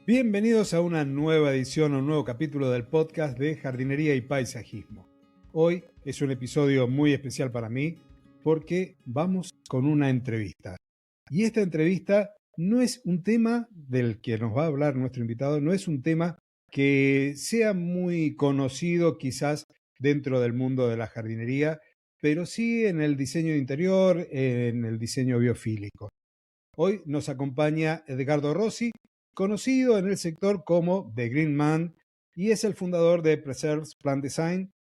Bienvenidos a una nueva edición o un nuevo capítulo del podcast de jardinería y paisajismo. Hoy es un episodio muy especial para mí porque vamos con una entrevista. Y esta entrevista no es un tema del que nos va a hablar nuestro invitado, no es un tema que sea muy conocido quizás dentro del mundo de la jardinería, pero sí en el diseño de interior, en el diseño biofílico. Hoy nos acompaña Edgardo Rossi, conocido en el sector como The Green Man, y es el fundador de Preserves Plant Design.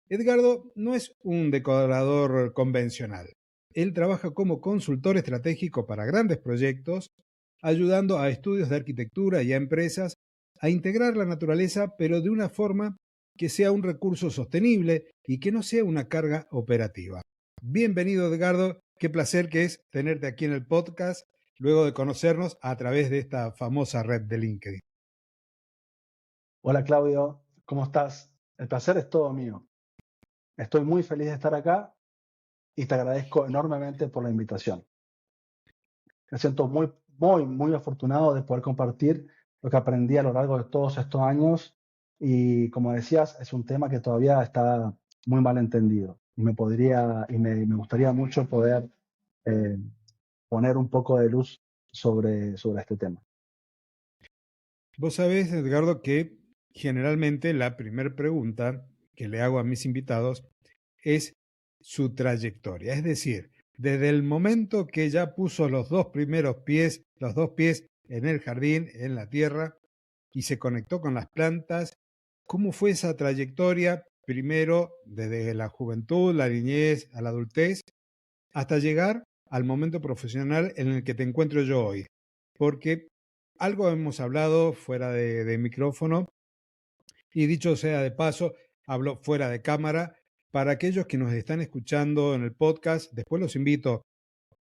Edgardo no es un decorador convencional. Él trabaja como consultor estratégico para grandes proyectos, ayudando a estudios de arquitectura y a empresas a integrar la naturaleza, pero de una forma que sea un recurso sostenible y que no sea una carga operativa. Bienvenido, Edgardo. Qué placer que es tenerte aquí en el podcast, luego de conocernos a través de esta famosa red de LinkedIn. Hola Claudio, ¿cómo estás? El placer es todo mío. Estoy muy feliz de estar acá y te agradezco enormemente por la invitación. Me siento muy afortunado de poder compartir lo que aprendí a lo largo de todos estos años y, como decías, es un tema que todavía está muy mal entendido y me gustaría mucho poder eh, poner un poco de luz sobre este tema. Vos sabés, Edgardo, que generalmente la primera pregunta que le hago a mis invitados es su trayectoria. Es decir, desde el momento que ya puso los dos pies en el jardín, en la tierra, y se conectó con las plantas, ¿cómo fue esa trayectoria? Primero, desde la juventud, la niñez, a la adultez, hasta llegar al momento profesional en el que te encuentro yo hoy. Porque algo hemos hablado fuera de micrófono y dicho sea de paso, hablo fuera de cámara. Para aquellos que nos están escuchando en el podcast, después los invito,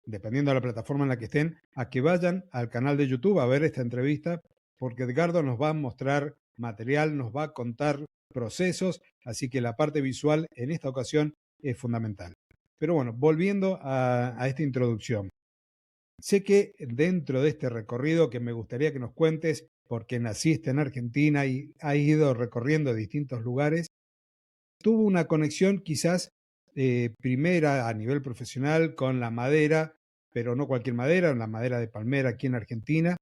dependiendo de la plataforma en la que estén, a que vayan al canal de YouTube a ver esta entrevista, porque Edgardo nos va a mostrar material, nos va a contar procesos, así que la parte visual en esta ocasión es fundamental. Pero bueno, volviendo a esta introducción. Sé que dentro de este recorrido que me gustaría que nos cuentes, porque naciste en Argentina y has ido recorriendo distintos lugares, tuvo una conexión quizás primera a nivel profesional con la madera, pero no cualquier madera, la madera de palmera aquí en Argentina,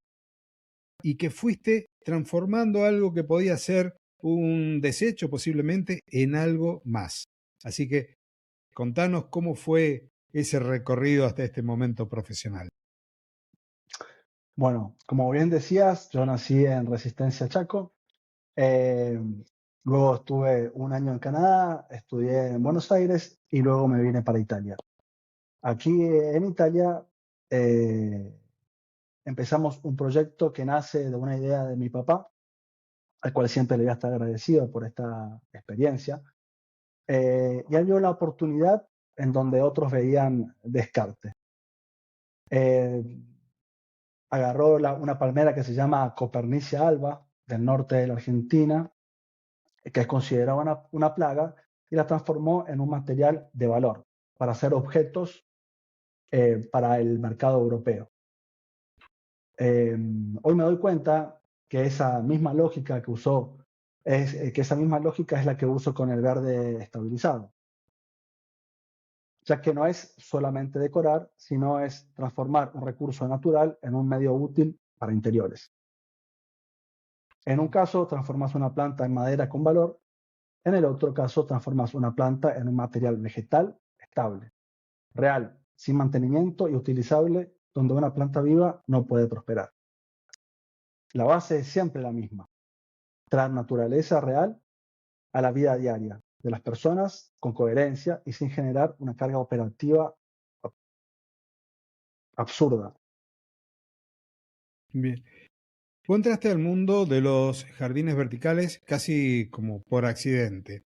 y que fuiste transformando algo que podía ser un desecho posiblemente en algo más. Así que contanos cómo fue ese recorrido hasta este momento profesional. Bueno, como bien decías, yo nací en Resistencia Chaco. Eh, Luego estuve un año en Canadá, estudié en Buenos Aires y luego me vine para Italia. Aquí en Italia eh, empezamos un proyecto que nace de una idea de mi papá, al cual siempre le voy a estar agradecido por esta experiencia. Y él vio la oportunidad en donde otros veían descarte. Eh, Agarró una palmera que se llama Copernicia alba, del norte de la Argentina, que es considerada una plaga, y la transformó en un material de valor para hacer objetos para el mercado europeo. Hoy me doy cuenta que esa misma lógica que usó que esa misma lógica es la que uso con el verde estabilizado, ya que no es solamente decorar, sino es transformar un recurso natural en un medio útil para interiores. En un caso, transformas una planta en madera con valor. En el otro caso, transformas una planta en un material vegetal estable, real, sin mantenimiento y utilizable, donde una planta viva no puede prosperar. La base es siempre la misma: traer naturaleza real a la vida diaria de las personas con coherencia y sin generar una carga operativa absurda. Bien. Vos entraste al mundo de los jardines verticales casi como por accidente.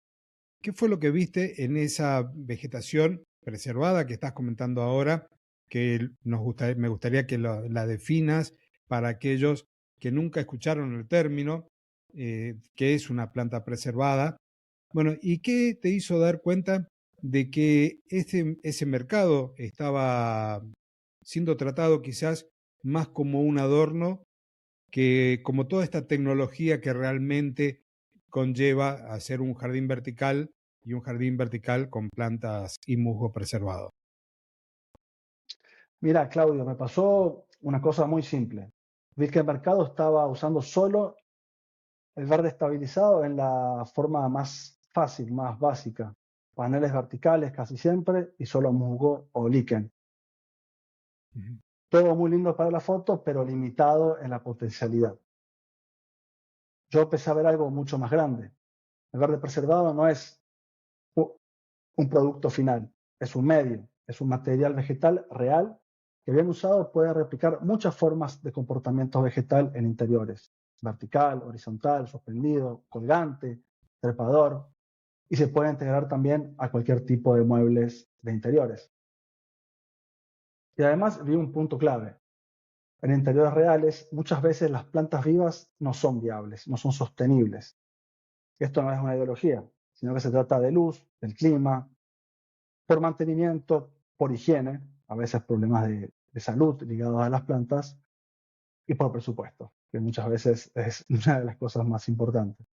¿Qué fue lo que viste en esa vegetación preservada que estás comentando ahora? Que me gustaría que la definas para aquellos que nunca escucharon el término, que es una planta preservada. Bueno, ¿y qué te hizo dar cuenta de que ese mercado estaba siendo tratado quizás más como un adorno que como toda esta tecnología que realmente conlleva hacer un jardín vertical y un jardín vertical con plantas y musgo preservado. Mira, Claudio, me pasó una cosa muy simple. Vi que el mercado estaba usando solo el verde estabilizado en la forma más fácil, más básica. Paneles verticales casi siempre y solo musgo o líquen. Ujú. Todo muy lindo para la foto, pero limitado en la potencialidad. Yo empecé a ver algo mucho más grande. El verde preservado no es un producto final, es un medio, es un material vegetal real que bien usado puede replicar muchas formas de comportamiento vegetal en interiores, vertical, horizontal, suspendido, colgante, trepador, y se puede integrar también a cualquier tipo de muebles de interiores. Y además vi un punto clave. En interiores reales, muchas veces las plantas vivas no son viables, no son sostenibles. Esto no es una ideología, sino que se trata de luz, del clima, por mantenimiento, por higiene, a veces problemas de salud ligados a las plantas y por presupuesto, que muchas veces es una de las cosas más importantes.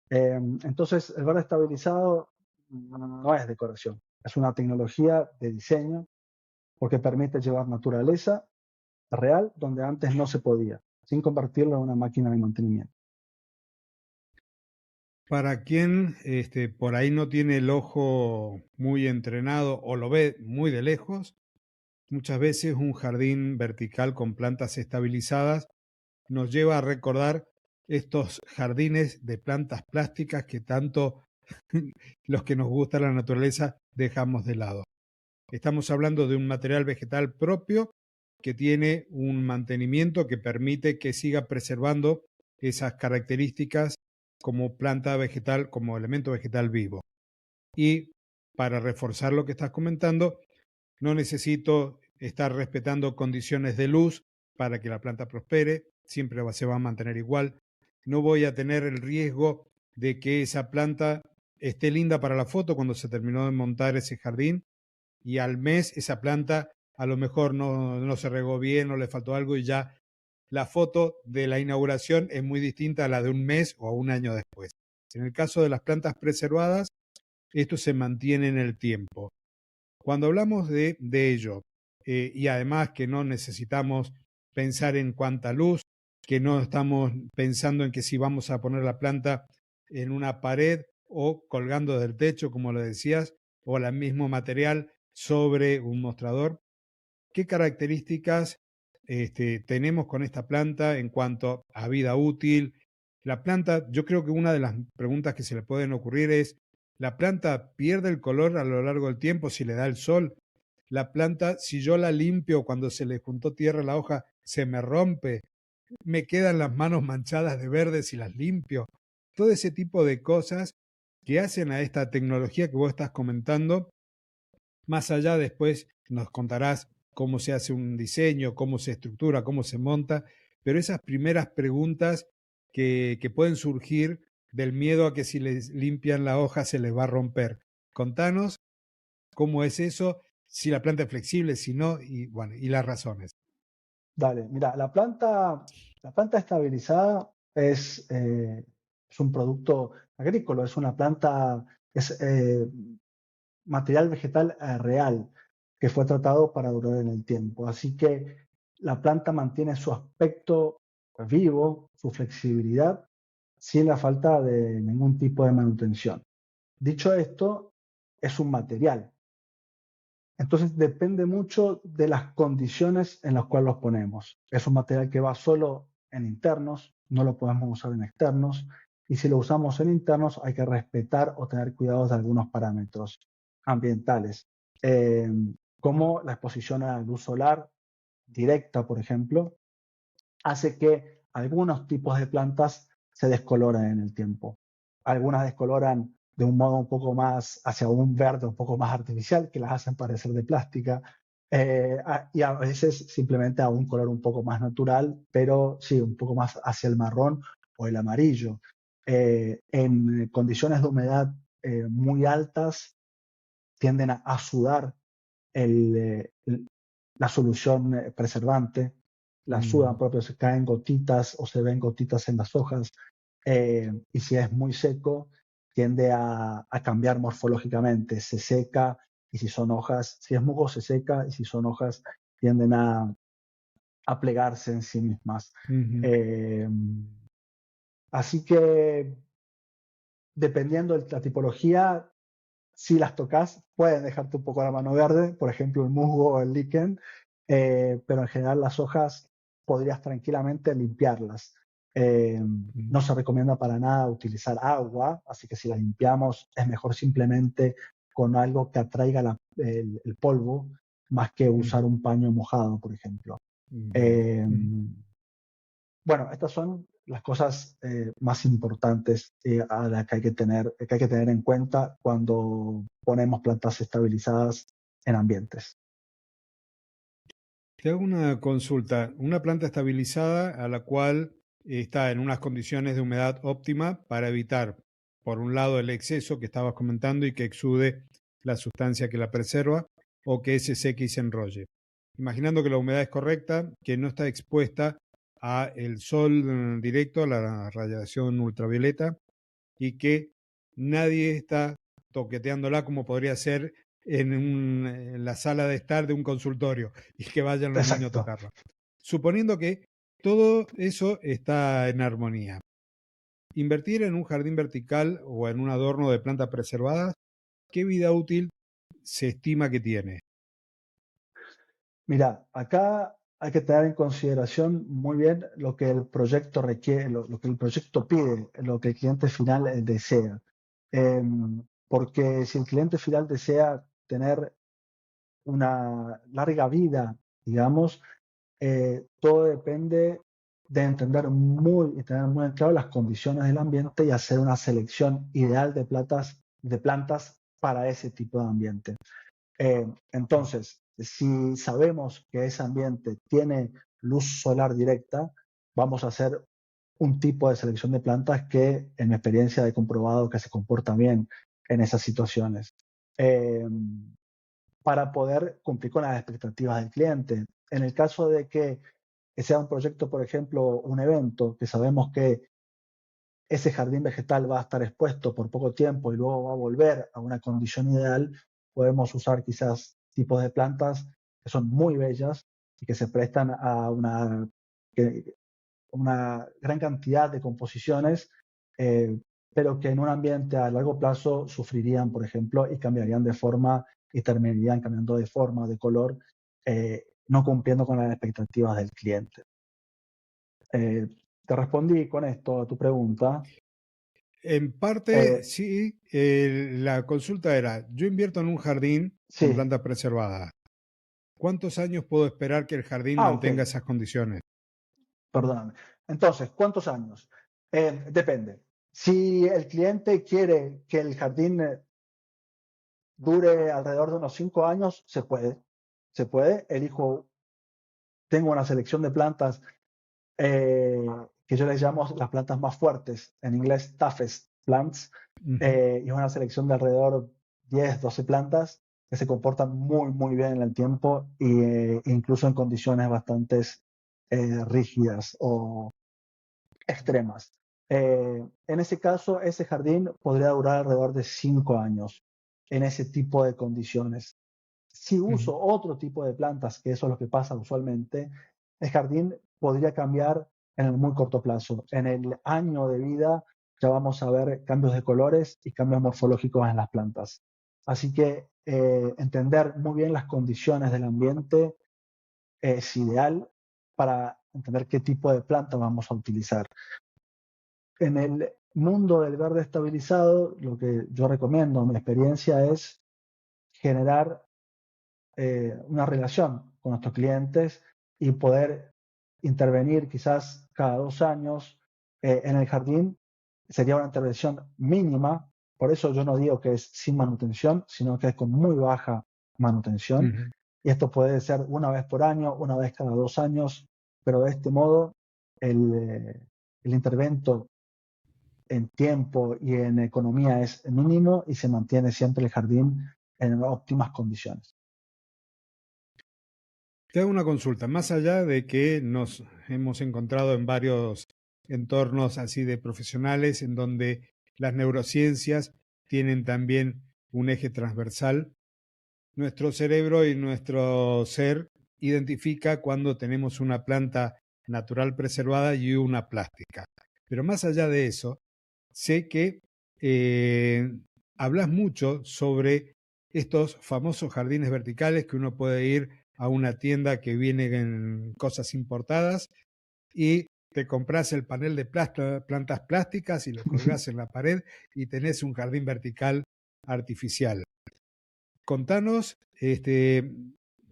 Entonces, el verde estabilizado no es decoración, es una tecnología de diseño porque permite llevar naturaleza real donde antes no se podía, sin convertirlo en una máquina de mantenimiento. Para quien por ahí no tiene el ojo muy entrenado o lo ve muy de lejos, muchas veces un jardín vertical con plantas estabilizadas nos lleva a recordar estos jardines de plantas plásticas que tanto los que nos gusta la naturaleza dejamos de lado. Estamos hablando de un material vegetal propio que tiene un mantenimiento que permite que siga preservando esas características como planta vegetal, como elemento vegetal vivo. Y para reforzar lo que estás comentando, no necesito estar respetando condiciones de luz para que la planta prospere, siempre se va a mantener igual. No voy a tener el riesgo de que esa planta esté linda para la foto cuando se terminó de montar ese jardín y al mes esa planta a lo mejor no se regó bien o le faltó algo y ya la foto de la inauguración es muy distinta a la de un mes o a un año después. En el caso de las plantas preservadas, esto se mantiene en el tiempo. Cuando hablamos de ello, y además que no necesitamos pensar en cuánta luz, que no estamos pensando en que si vamos a poner la planta en una pared o colgando del techo, como lo decías, o el mismo material sobre un mostrador, ¿qué características tenemos con esta planta en cuanto a vida útil? La planta, yo creo que una de las preguntas que se le pueden ocurrir es, ¿la planta pierde el color a lo largo del tiempo si le da el sol? La planta, si yo la limpio cuando se le juntó tierra a la hoja, se me rompe, me quedan las manos manchadas de verde si las limpio. Todo ese tipo de cosas que hacen a esta tecnología que vos estás comentando. Más allá después nos contarás cómo se hace un diseño, cómo se estructura, cómo se monta, pero esas primeras preguntas que pueden surgir del miedo a que si les limpian la hoja se les va a romper. Contanos cómo es eso, si la planta es flexible, si no, y bueno, y las razones. Dale, mira, la planta estabilizada es un producto agrícola, es una planta, es material vegetal real que fue tratado para durar en el tiempo. Así que la planta mantiene su aspecto vivo, su flexibilidad, sin la falta de ningún tipo de manutención. Dicho esto, es un material. Entonces depende mucho de las condiciones en las cuales los ponemos. Es un material que va solo en internos, no lo podemos usar en externos. Y si lo usamos en internos, hay que respetar o tener cuidado de algunos parámetros ambientales, eh, como la exposición a la luz solar directa, por ejemplo, hace que algunos tipos de plantas se descoloren en el tiempo. Algunas descoloran de un modo un poco más hacia un verde un poco más artificial, que las hacen parecer de plástica, y a veces simplemente a un color un poco más natural, pero sí, un poco más hacia el marrón o el amarillo. En condiciones de humedad muy altas tienden a sudar la solución preservante la sudan propio, se caen gotitas o se ven gotitas en las hojas. Y si es muy seco, tiende a cambiar morfológicamente, se seca, y si son hojas, si es musgo se seca, y si son hojas tienden a plegarse en sí mismas. Ujú. Eh, Así que dependiendo de la tipología, si las tocas, pueden dejarte un poco la mano verde, por ejemplo el musgo o el líquen, pero en general las hojas podrías tranquilamente limpiarlas. Mm, No se recomienda para nada utilizar agua, así que si las limpiamos es mejor simplemente con algo que atraiga el polvo, más que usar ujú. un paño mojado, por ejemplo. Bien. Eh, bueno, estas son las cosas más importantes a las que hay que tener en cuenta cuando ponemos plantas estabilizadas en ambientes. Te hago una consulta. Una planta estabilizada a la cual está en unas condiciones de humedad óptima para evitar, por un lado, el exceso que estabas comentando y que exude la sustancia que la preserva o que se seque y se enrolle. Imaginando que la humedad es correcta, que no está expuesta a el sol directo, a la radiación ultravioleta y que nadie está toqueteándola como podría ser en la sala de estar de un consultorio y que vayan los niños a Exacto. tocarla. Suponiendo que todo eso está en armonía. Invertir en un jardín vertical o en un adorno de plantas preservadas, ¿qué vida útil se estima que tiene? Mira, acá hay que tener en consideración muy bien lo que el proyecto requiere, lo que el proyecto pide, lo que el cliente final desea. Porque si el cliente final desea tener una larga vida, digamos, todo depende de entender muy y tener muy en claro las condiciones del ambiente y hacer una selección ideal de plantas para ese tipo de ambiente. Entonces, si sabemos que ese ambiente tiene luz solar directa, vamos a hacer un tipo de selección de plantas que en mi experiencia he comprobado que se comporta bien en esas situaciones. Eh, para poder cumplir con las expectativas del cliente. En el caso de que sea un proyecto, por ejemplo, un evento, que sabemos que ese jardín vegetal va a estar expuesto por poco tiempo y luego va a volver a una condición ideal, podemos usar quizás tipos de plantas que son muy bellas y que se prestan a una gran cantidad de composiciones, eh, pero que en un ambiente a largo plazo sufrirían, por ejemplo, y cambiarían de forma y terminarían cambiando de forma, de color, no cumpliendo con las expectativas del cliente. Eh, Te respondí con esto a tu pregunta. En parte, Eh, sí, la consulta era, yo invierto en un jardín con sí, plantas preservadas. ¿Cuántos años puedo esperar que el jardín ok, mantenga esas condiciones? perdóname. Entonces, ¿cuántos años? Depende. Si el cliente quiere que el jardín dure alrededor de unos 5 años, se puede. Se puede. Tengo una selección de plantas eh, que yo les llamo las plantas más fuertes, en inglés toughest plants, Ujú, y es una selección de alrededor 10, 12 plantas que se comportan muy, muy bien en el tiempo e incluso en condiciones bastante rígidas o extremas. En ese caso, ese jardín podría durar alrededor de 5 años en ese tipo de condiciones. Si ujú. uso otro tipo de plantas, que eso es lo que pasa usualmente, el jardín podría cambiar en el muy corto plazo. En el año de vida ya vamos a ver cambios de colores y cambios morfológicos en las plantas. Así que entender muy bien las condiciones del ambiente es ideal para entender qué tipo de planta vamos a utilizar. En el mundo del verde estabilizado, lo que yo recomiendo, mi experiencia es generar una relación con nuestros clientes y poder intervenir quizás cada 2 años en el jardín. Sería una intervención mínima, por eso yo no digo que es sin manutención, sino que es con muy baja manutención. Ujú. Y esto puede ser una vez por año, una vez cada 2 años, pero de este modo el intervento en tiempo y en economía es mínimo y se mantiene siempre el jardín en óptimas condiciones. Te hago una consulta, más allá de que nos hemos encontrado en varios entornos así de profesionales en donde las neurociencias tienen también un eje transversal, nuestro cerebro y nuestro ser identifica cuando tenemos una planta natural preservada y una plástica. Pero más allá de eso, sé que eh, hablas mucho sobre estos famosos jardines verticales que uno puede ir a una tienda que viene en cosas importadas y te compras el panel de plantas plásticas y lo colgás en la pared y tenés un jardín vertical artificial. Contanos,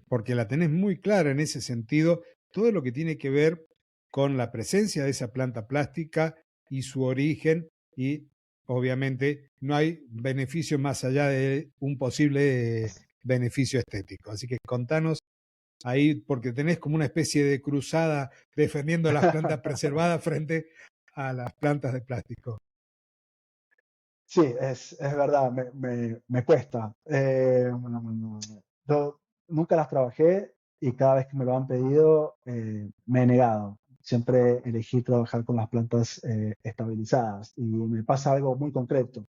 porque la tenés muy clara en ese sentido, todo lo que tiene que ver con la presencia de esa planta plástica y su origen y obviamente no hay beneficio más allá de un posible beneficio estético. Así que contanos ahí, porque tenés como una especie de cruzada defendiendo las plantas preservadas frente a las plantas de plástico. Sí, es verdad, me cuesta. Yo nunca las trabajé y cada vez que me lo han pedido me he negado. Siempre elegí trabajar con las plantas estabilizadas y me pasa algo muy concreto.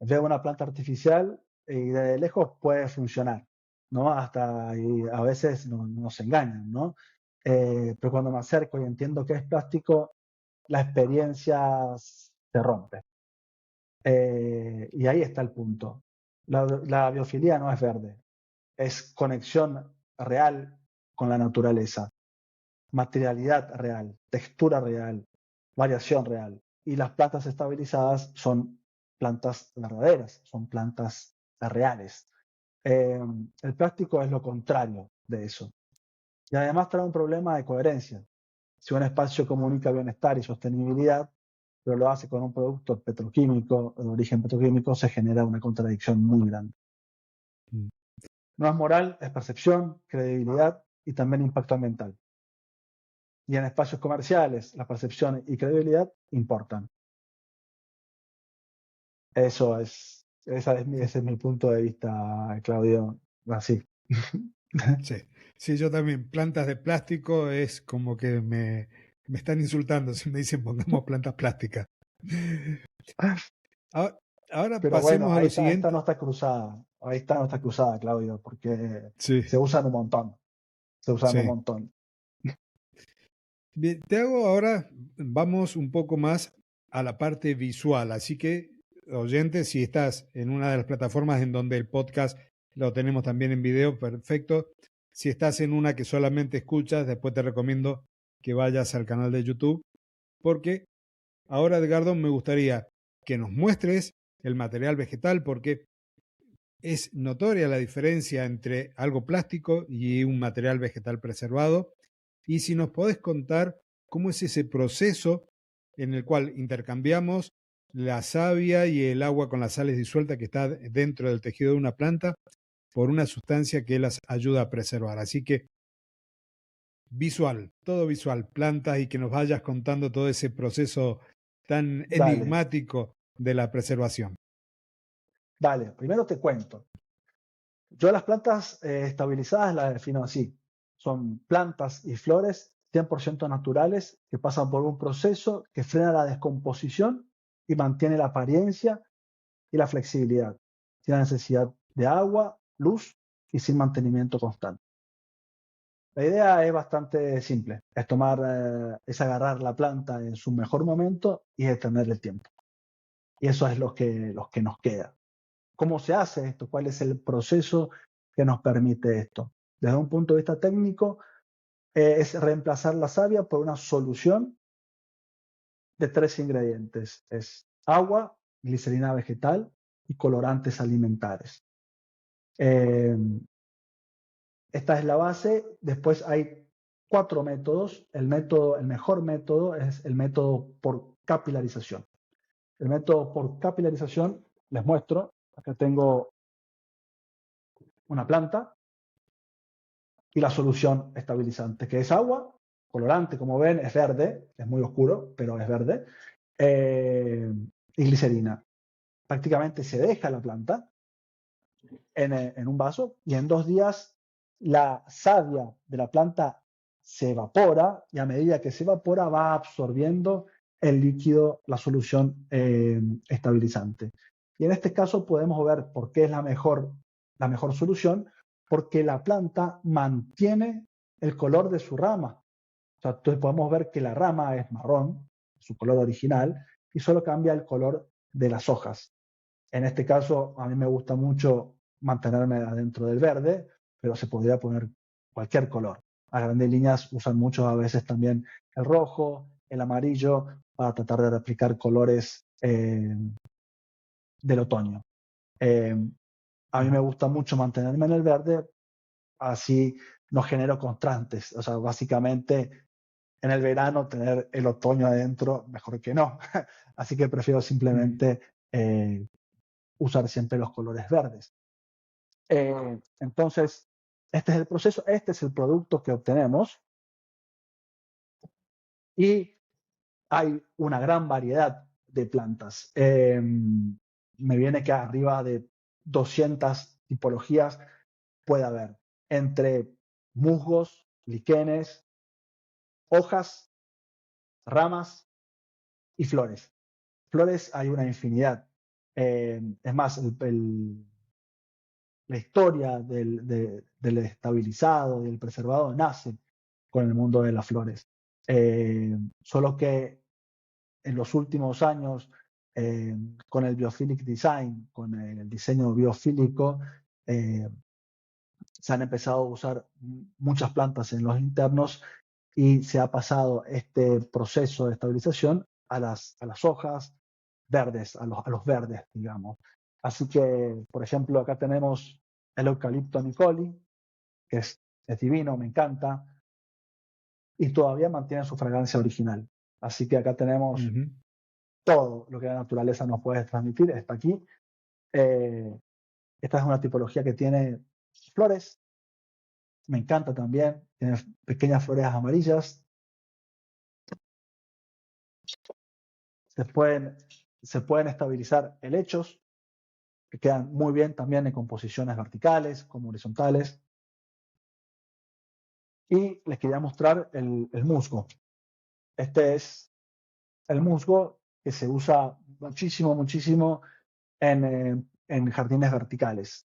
Veo una planta artificial y de lejos puede funcionar, ¿no? Hasta y a veces nos engañan, ¿no? Pero cuando me acerco y entiendo que es plástico, la experiencia se rompe. Y ahí está el punto. La biofilia no es verde, es conexión real con la naturaleza, materialidad real, textura real, variación real. Y las plantas estabilizadas son plantas verdaderas, son plantas reales. El plástico es lo contrario de eso. Y además trae un problema de coherencia. Si un espacio comunica bienestar y sostenibilidad, pero lo hace con un producto petroquímico, de origen petroquímico, se genera una contradicción muy grande. Mm. No es moral, es percepción, credibilidad y también impacto ambiental. Y en espacios comerciales, la percepción y credibilidad importan. Ese es mi punto de vista, Claudio. Así. Sí, sí, yo también. Plantas de plástico es como que me están insultando si me dicen pongamos plantas plásticas. Ahora, ahora Pero bueno, pasemos a lo ahí está siguiente. nuestra cruzada. Ahí está nuestra cruzada, Claudio, porque Sí, se usan un montón. Se usan un sí. montón. Bien, te hago ahora, vamos un poco más a la parte visual. Así que, oyentes, si estás en una de las plataformas en donde el podcast lo tenemos también en video, perfecto. Si estás en una que solamente escuchas, después te recomiendo que vayas al canal de YouTube, porque ahora, Edgardo, me gustaría que nos muestres el material vegetal, porque es notoria la diferencia entre algo plástico y un material vegetal preservado. Y si nos podés contar cómo es ese proceso en el cual intercambiamos la savia y el agua con las sales disueltas que está dentro del tejido de una planta por una sustancia que las ayuda a preservar. Así que visual, todo visual, plantas y que nos vayas contando todo ese proceso tan Dale, enigmático de la preservación. dale. Primero te cuento. Yo las plantas estabilizadas las defino así. Son plantas y flores 100% naturales que pasan por un proceso que frena la descomposición y mantiene la apariencia y la flexibilidad, sin la necesidad de agua, luz y sin mantenimiento constante. La idea es bastante simple, es agarrar la planta en su mejor momento y detener el tiempo. Y eso es lo que nos queda. ¿Cómo se hace esto? ¿Cuál es el proceso que nos permite esto? Desde un punto de vista técnico, es reemplazar la savia por una solución de 3 ingredientes. Es agua, glicerina vegetal y colorantes alimentares. Eh, Esta es la base. Después hay 4 métodos. El mejor método es el método por capilarización. El método por capilarización, les muestro. Acá tengo una planta y la solución estabilizante, que es agua, colorante, como ven, es verde, es muy oscuro, pero es verde, eh, y glicerina. Prácticamente se deja la planta en un vaso y en 2 días la savia de la planta se evapora y a medida que se evapora va absorbiendo el líquido, la solución estabilizante. Y en este caso podemos ver por qué es la mejor solución, porque la planta mantiene el color de su rama. O sea, entonces podemos ver que la rama es marrón, su color original, y solo cambia el color de las hojas. En este caso, a mí me gusta mucho mantenerme adentro del verde, pero se podría poner cualquier color. A grandes líneas usan mucho a veces también el rojo, el amarillo, para tratar de replicar colores del otoño. Eh, a mí me gusta mucho mantenerme en el verde, así no genero contrastes. O sea, básicamente en el verano tener el otoño adentro, mejor que no. Así que prefiero Ujú. simplemente usar siempre los colores verdes. Entonces, este es el proceso, este es el producto que obtenemos y hay una gran variedad de plantas. Me viene que arriba de 200 tipologías puede haber, entre musgos, liquenes, hojas, ramas y flores. Flores hay una infinidad. Es más, la historia del estabilizado y el preservado nace con el mundo de las flores. Solo que en los últimos años, eh, con el biophilic design, con el diseño biofílico, eh, se han empezado a usar muchas plantas en los internos y se ha pasado este proceso de estabilización a las hojas verdes, a los verdes, digamos. Así que, por ejemplo, acá tenemos el eucalipto nicoli, que es divino, me encanta, y todavía mantiene su fragancia original. Así que acá tenemos Ujú. todo lo que la naturaleza nos puede transmitir, está aquí. Eh, Esta es una tipología que tiene flores, me encanta también, tiene pequeñas flores amarillas, se pueden, se pueden estabilizar helechos, que quedan muy bien también en composiciones verticales como horizontales. Y les quería mostrar el musgo. Este es el musgo que se usa muchísimo, muchísimo en jardines verticales.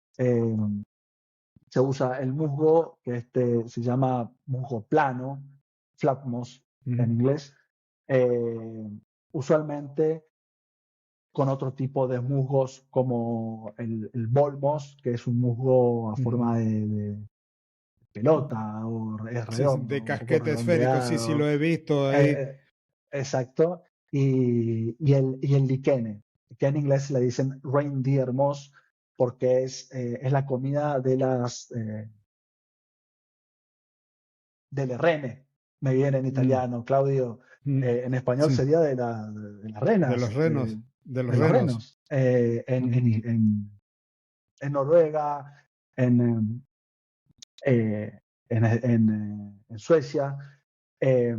Se usa el musgo, que se llama musgo plano, flat moss en Ujú. inglés, eh, usualmente con otro tipo de musgos como el ball moss, que es un musgo a Ujú. forma de pelota o es Sí, sí, de redondo, un poco casquete esférico, sí, sí, redondeado. lo he visto ahí. Eh, exacto. Y el liquene, que en inglés le dicen reindeer moss, porque es la comida de del rene, me viene en Mm, italiano, Claudio. mm, En español sí, sería de las renas, de los de los renos. renos. Ujú. En Noruega, en, en Suecia. eh,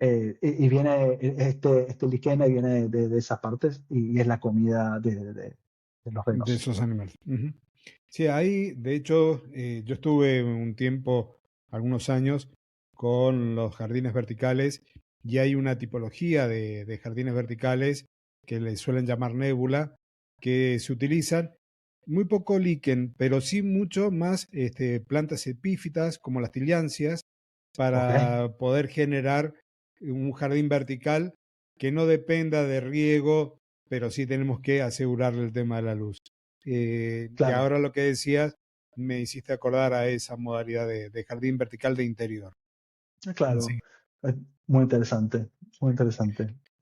y viene, este liquene viene de esas partes y es la comida de los De renos. esos animales. Ujú. Sí, ahí, de hecho, yo estuve un tiempo, algunos años, con los jardines verticales y hay una tipología de jardines verticales que les suelen llamar nébula, que se utilizan muy poco líquen, pero sí mucho más plantas epífitas como las tiliancias Ok, para poder generar un jardín vertical que no dependa de riego, pero sí tenemos que asegurarle el tema de la luz. Y claro, ahora lo que decías me hiciste acordar a esa modalidad de jardín vertical de interior. claro. Sí. Eh, muy interesante.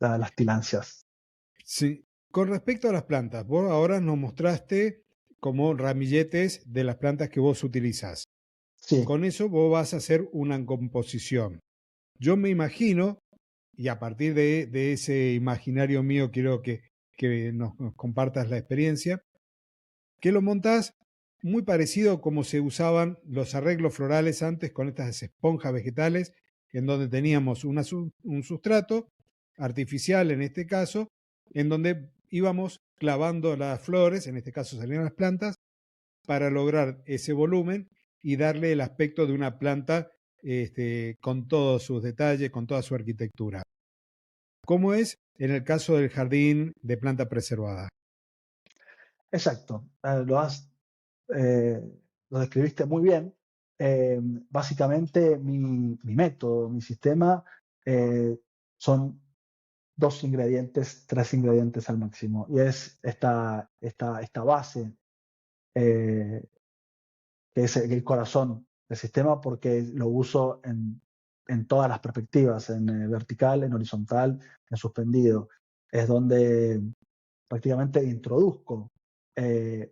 Las tilancias. Sí. Con respecto a las plantas, vos ahora nos mostraste como ramilletes de las plantas que vos utilizás. Sí, Con eso vos vas a hacer una composición. Yo me imagino, y a partir de ese imaginario mío quiero que nos compartas la experiencia, que lo montás muy parecido como se usaban los arreglos florales antes con estas esponjas vegetales, en donde teníamos un sustrato artificial en este caso, en donde íbamos clavando las flores, en este caso salían las plantas, para lograr ese volumen y darle el aspecto de una planta con todos sus detalles, con toda su arquitectura. ¿Cómo es en el caso del jardín de planta preservada? Exacto, eh, lo describiste muy bien. Básicamente mi método, mi sistema son 2 ingredientes, 3 ingredientes al máximo. Y es esta base eh, que es el corazón del sistema porque lo uso en todas las perspectivas, en vertical, en horizontal, en suspendido. Es donde prácticamente introduzco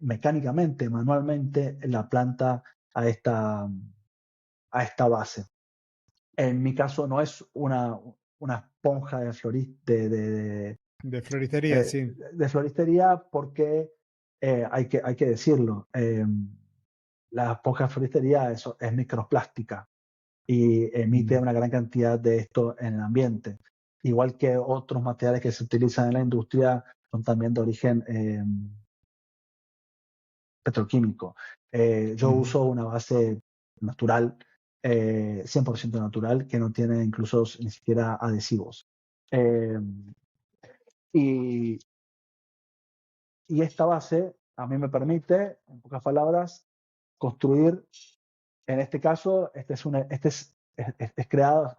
mecánicamente, manualmente, la planta a esta base. En mi caso no es una esponja De floristería, sí. de floristería porque hay que decirlo, la esponja de floristería es microplástica y emite Mm, una gran cantidad de esto en el ambiente. Igual que otros materiales que se utilizan en la industria son también de origen petroquímico. Yo ujú, uso una base natural, 100% natural, que no tiene incluso ni siquiera adhesivos. Eh, y, y esta base a mí me permite, en pocas palabras, construir, en este caso,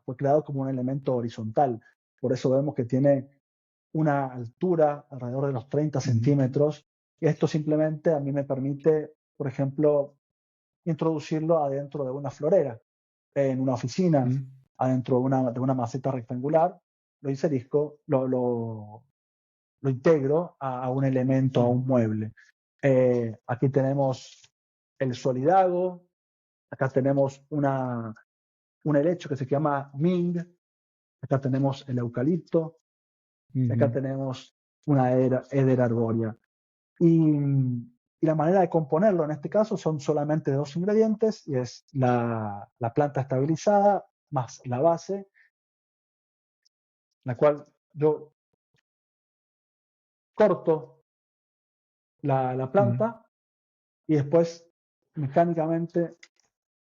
fue creado como un elemento horizontal. Por eso vemos que tiene una altura alrededor de los 30 ujú, centímetros. Y esto simplemente a mí me permite, por ejemplo, introducirlo adentro de una florera, en una oficina, mm, adentro de una maceta rectangular, lo inserisco, lo integro a un elemento, a ujú, un mueble. Aquí tenemos el solidago, acá tenemos un helecho que se llama Ming, acá tenemos el eucalipto, acá ujú, tenemos una Eder arbórea. Y la manera de componerlo en este caso son solamente 2 ingredientes y es la planta estabilizada más la base, la cual yo corto la ujú. planta y después mecánicamente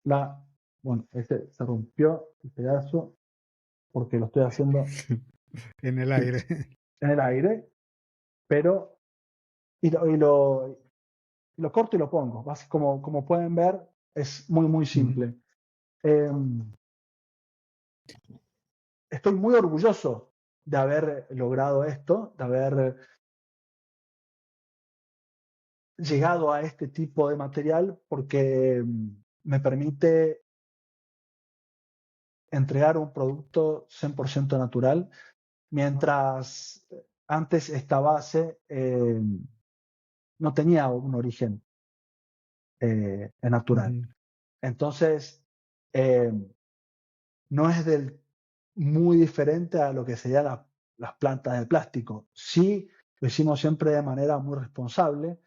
la, bueno, este se rompió el pedazo porque lo estoy haciendo En el sí, aire. en el aire, pero y lo corto y lo pongo. Como pueden ver, es muy, muy Ujú, simple. Eh, Estoy muy orgulloso de haber logrado esto, de haber llegado a este tipo de material, porque me permite entregar un producto 100% natural, mientras antes esta base no tenía un origen natural. ujú, Entonces, eh, no es muy diferente a lo que serían las plantas de plástico. Sí, lo hicimos siempre de manera muy responsable,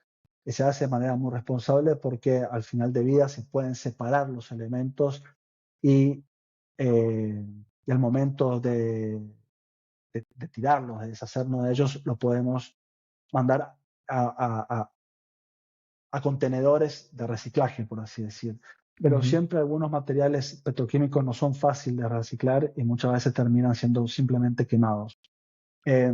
y se hace de manera muy responsable porque al final de vida se pueden separar los elementos y, y al momento de tirarlos, de deshacernos de ellos, lo podemos mandar a contenedores de reciclaje, por así decir. Pero ujú, siempre algunos materiales petroquímicos no son fáciles de reciclar y muchas veces terminan siendo simplemente quemados. Eh,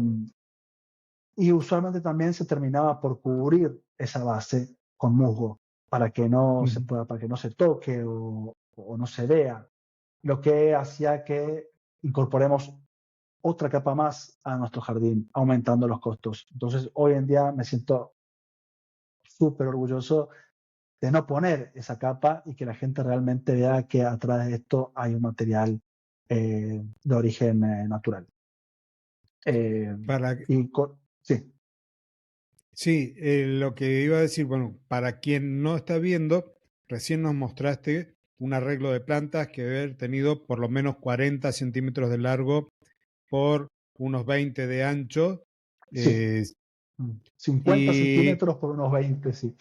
y usualmente también se terminaba por cubrir esa base con musgo ujú, para que no se toque o no se vea, lo que hacía que incorporemos otra capa más a nuestro jardín, aumentando los costos. Entonces, hoy en día me siento súper orgulloso de no poner esa capa y que la gente realmente vea que atrás de esto hay un material de origen natural. Eh, Para, sí, sí, lo que iba a decir, bueno, para quien no está viendo, recién nos mostraste un arreglo de plantas que debe haber tenido por lo menos 40 centímetros de largo por unos 20 de ancho. sí. eh, 50 y centímetros por unos 20, sí.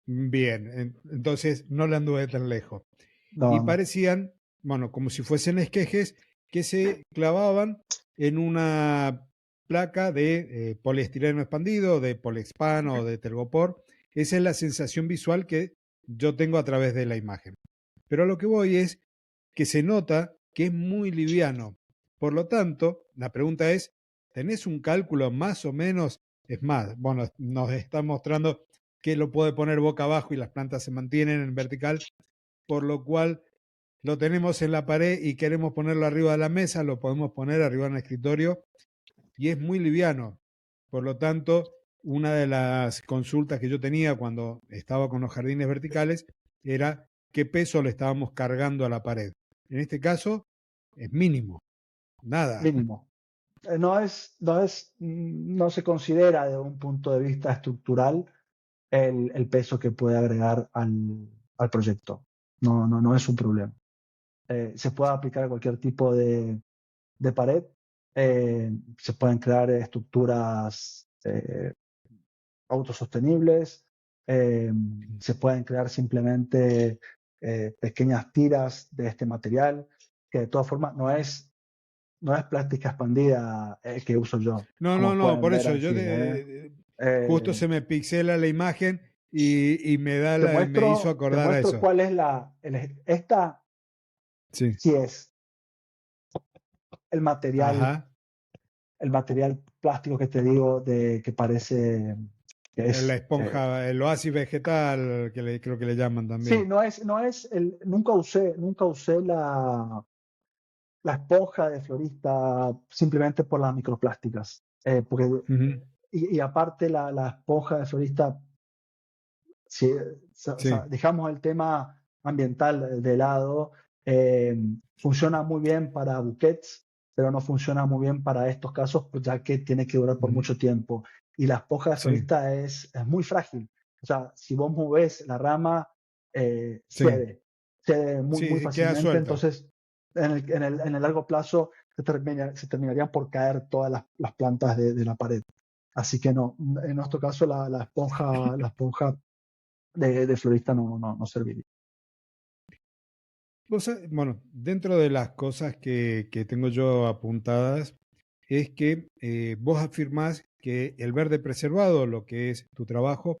bien, entonces no le anduve tan lejos. Y No, no. parecían, bueno, como si fuesen esquejes que se clavaban en una placa de poliestireno expandido, de Polexpan o de Telgopor. Esa es la sensación visual que yo tengo a través de la imagen. Pero a lo que voy es que se nota que es muy liviano. Por lo tanto, la pregunta es, ¿tenés un cálculo más o menos? Es más, bueno, nos está mostrando que lo puede poner boca abajo y las plantas se mantienen en vertical, por lo cual lo tenemos en la pared y queremos ponerlo arriba de la mesa, lo podemos poner arriba en el escritorio y es muy liviano. Por lo tanto, una de las consultas que yo tenía cuando estaba con los jardines verticales era qué peso le estábamos cargando a la pared. En este caso es mínimo, nada. Mínimo. No se considera de un punto de vista estructural el peso que puede agregar al proyecto. No es un problema. Se puede aplicar a cualquier tipo de pared. Se pueden crear estructuras autosostenibles. Se pueden crear simplemente pequeñas tiras de este material, que de todas formas no es plástica expandida que uso yo, No, no, como no, pueden por ver eso aquí. justo Eh, se me pixela la imagen y me hizo te acordar a muestro eso. cuál es esta Sí. sí es el material, Ajá. el material plástico que te digo de que parece que La es. esponja, el oasis vegetal, creo que le llaman Sí, también. nunca usé la esponja de florista simplemente por las microplásticas. Porque, Ujú. y aparte la esponja de florista, si, o sea, Sí. dejamos el tema ambiental de lado, eh, funciona muy bien para buquets, pero no funciona muy bien para estos casos, pues, ya que tiene que durar por Ujú. mucho tiempo. Y la esponja de Sí. florista es muy frágil. O sea, si vos movés la rama, Sí. cede muy, Sí, muy sí, queda fácilmente. suelta. Entonces, en el largo plazo se terminarían por caer todas las plantas de la pared. Así que no, en nuestro caso la esponja de florista no serviría. Bueno, dentro de las cosas que tengo yo apuntadas es que vos afirmás que el verde preservado, lo que es tu trabajo,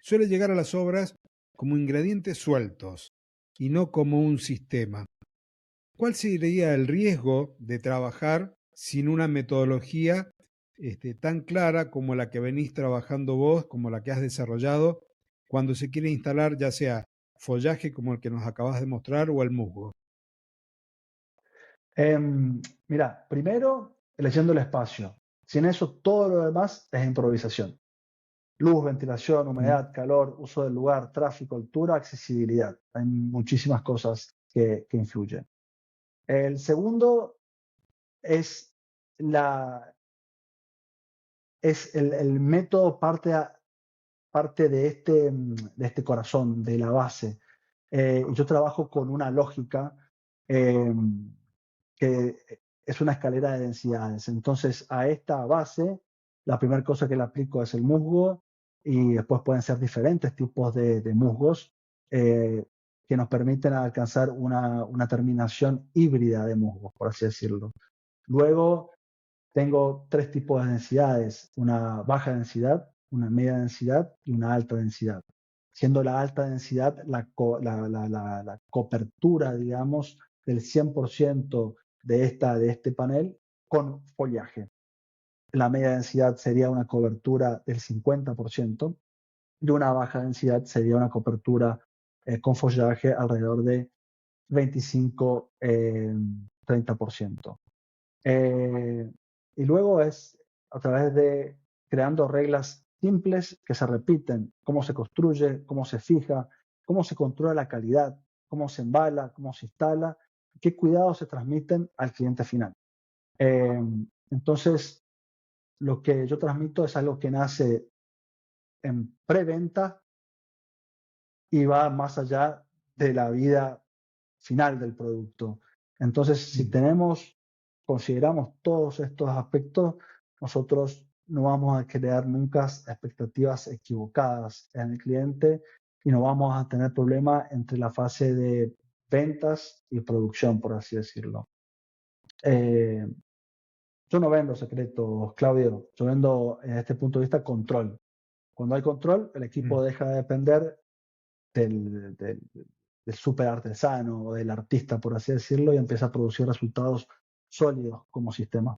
suele llegar a las obras como ingredientes sueltos y no como un sistema. ¿Cuál sería el riesgo de trabajar sin una metodología tan clara como la que venís trabajando vos, como la que has desarrollado, cuando se quiere instalar ya sea follaje como el que nos acabas de mostrar o el musgo? Mira, primero, eligiendo el espacio. Sin eso, todo lo demás es improvisación. Luz, ventilación, Mm. humedad, calor, uso del lugar, tráfico, altura, accesibilidad. Hay muchísimas cosas que influyen. El segundo es, la, es el método parte de este corazón, de la base. Yo trabajo con una lógica eh, que es una escalera de densidades. Entonces, a esta base, la primera cosa que le aplico es el musgo y después pueden ser diferentes tipos de musgos eh, que nos permiten alcanzar una terminación híbrida de musgos, por así decirlo. Luego, tengo tres tipos de densidades, una baja densidad, una media densidad y una alta densidad. Siendo la alta densidad la cobertura, digamos, del 100% de este panel con follaje. La media densidad sería una cobertura del 50% y una baja densidad sería una cobertura con follaje alrededor de 25-30%. Eh, y luego es a través de creando reglas simples que se repiten, cómo se construye, cómo se fija, cómo se controla la calidad, cómo se embala, cómo se instala, qué cuidados se transmiten al cliente final. Eh, entonces, lo que yo transmito es algo que nace en preventa y va más allá de la vida final del producto. Entonces, si Mm. consideramos todos estos aspectos, nosotros no vamos a crear nunca expectativas equivocadas en el cliente y no vamos a tener problema entre la fase de ventas y producción, por así decirlo. Eh, yo no vendo secretos, Claudio, yo vendo, desde este punto de vista, control. Cuando hay control, el equipo mm. deja de depender del super artesano o del artista, por así decirlo, y empieza a producir resultados sólidos como sistema.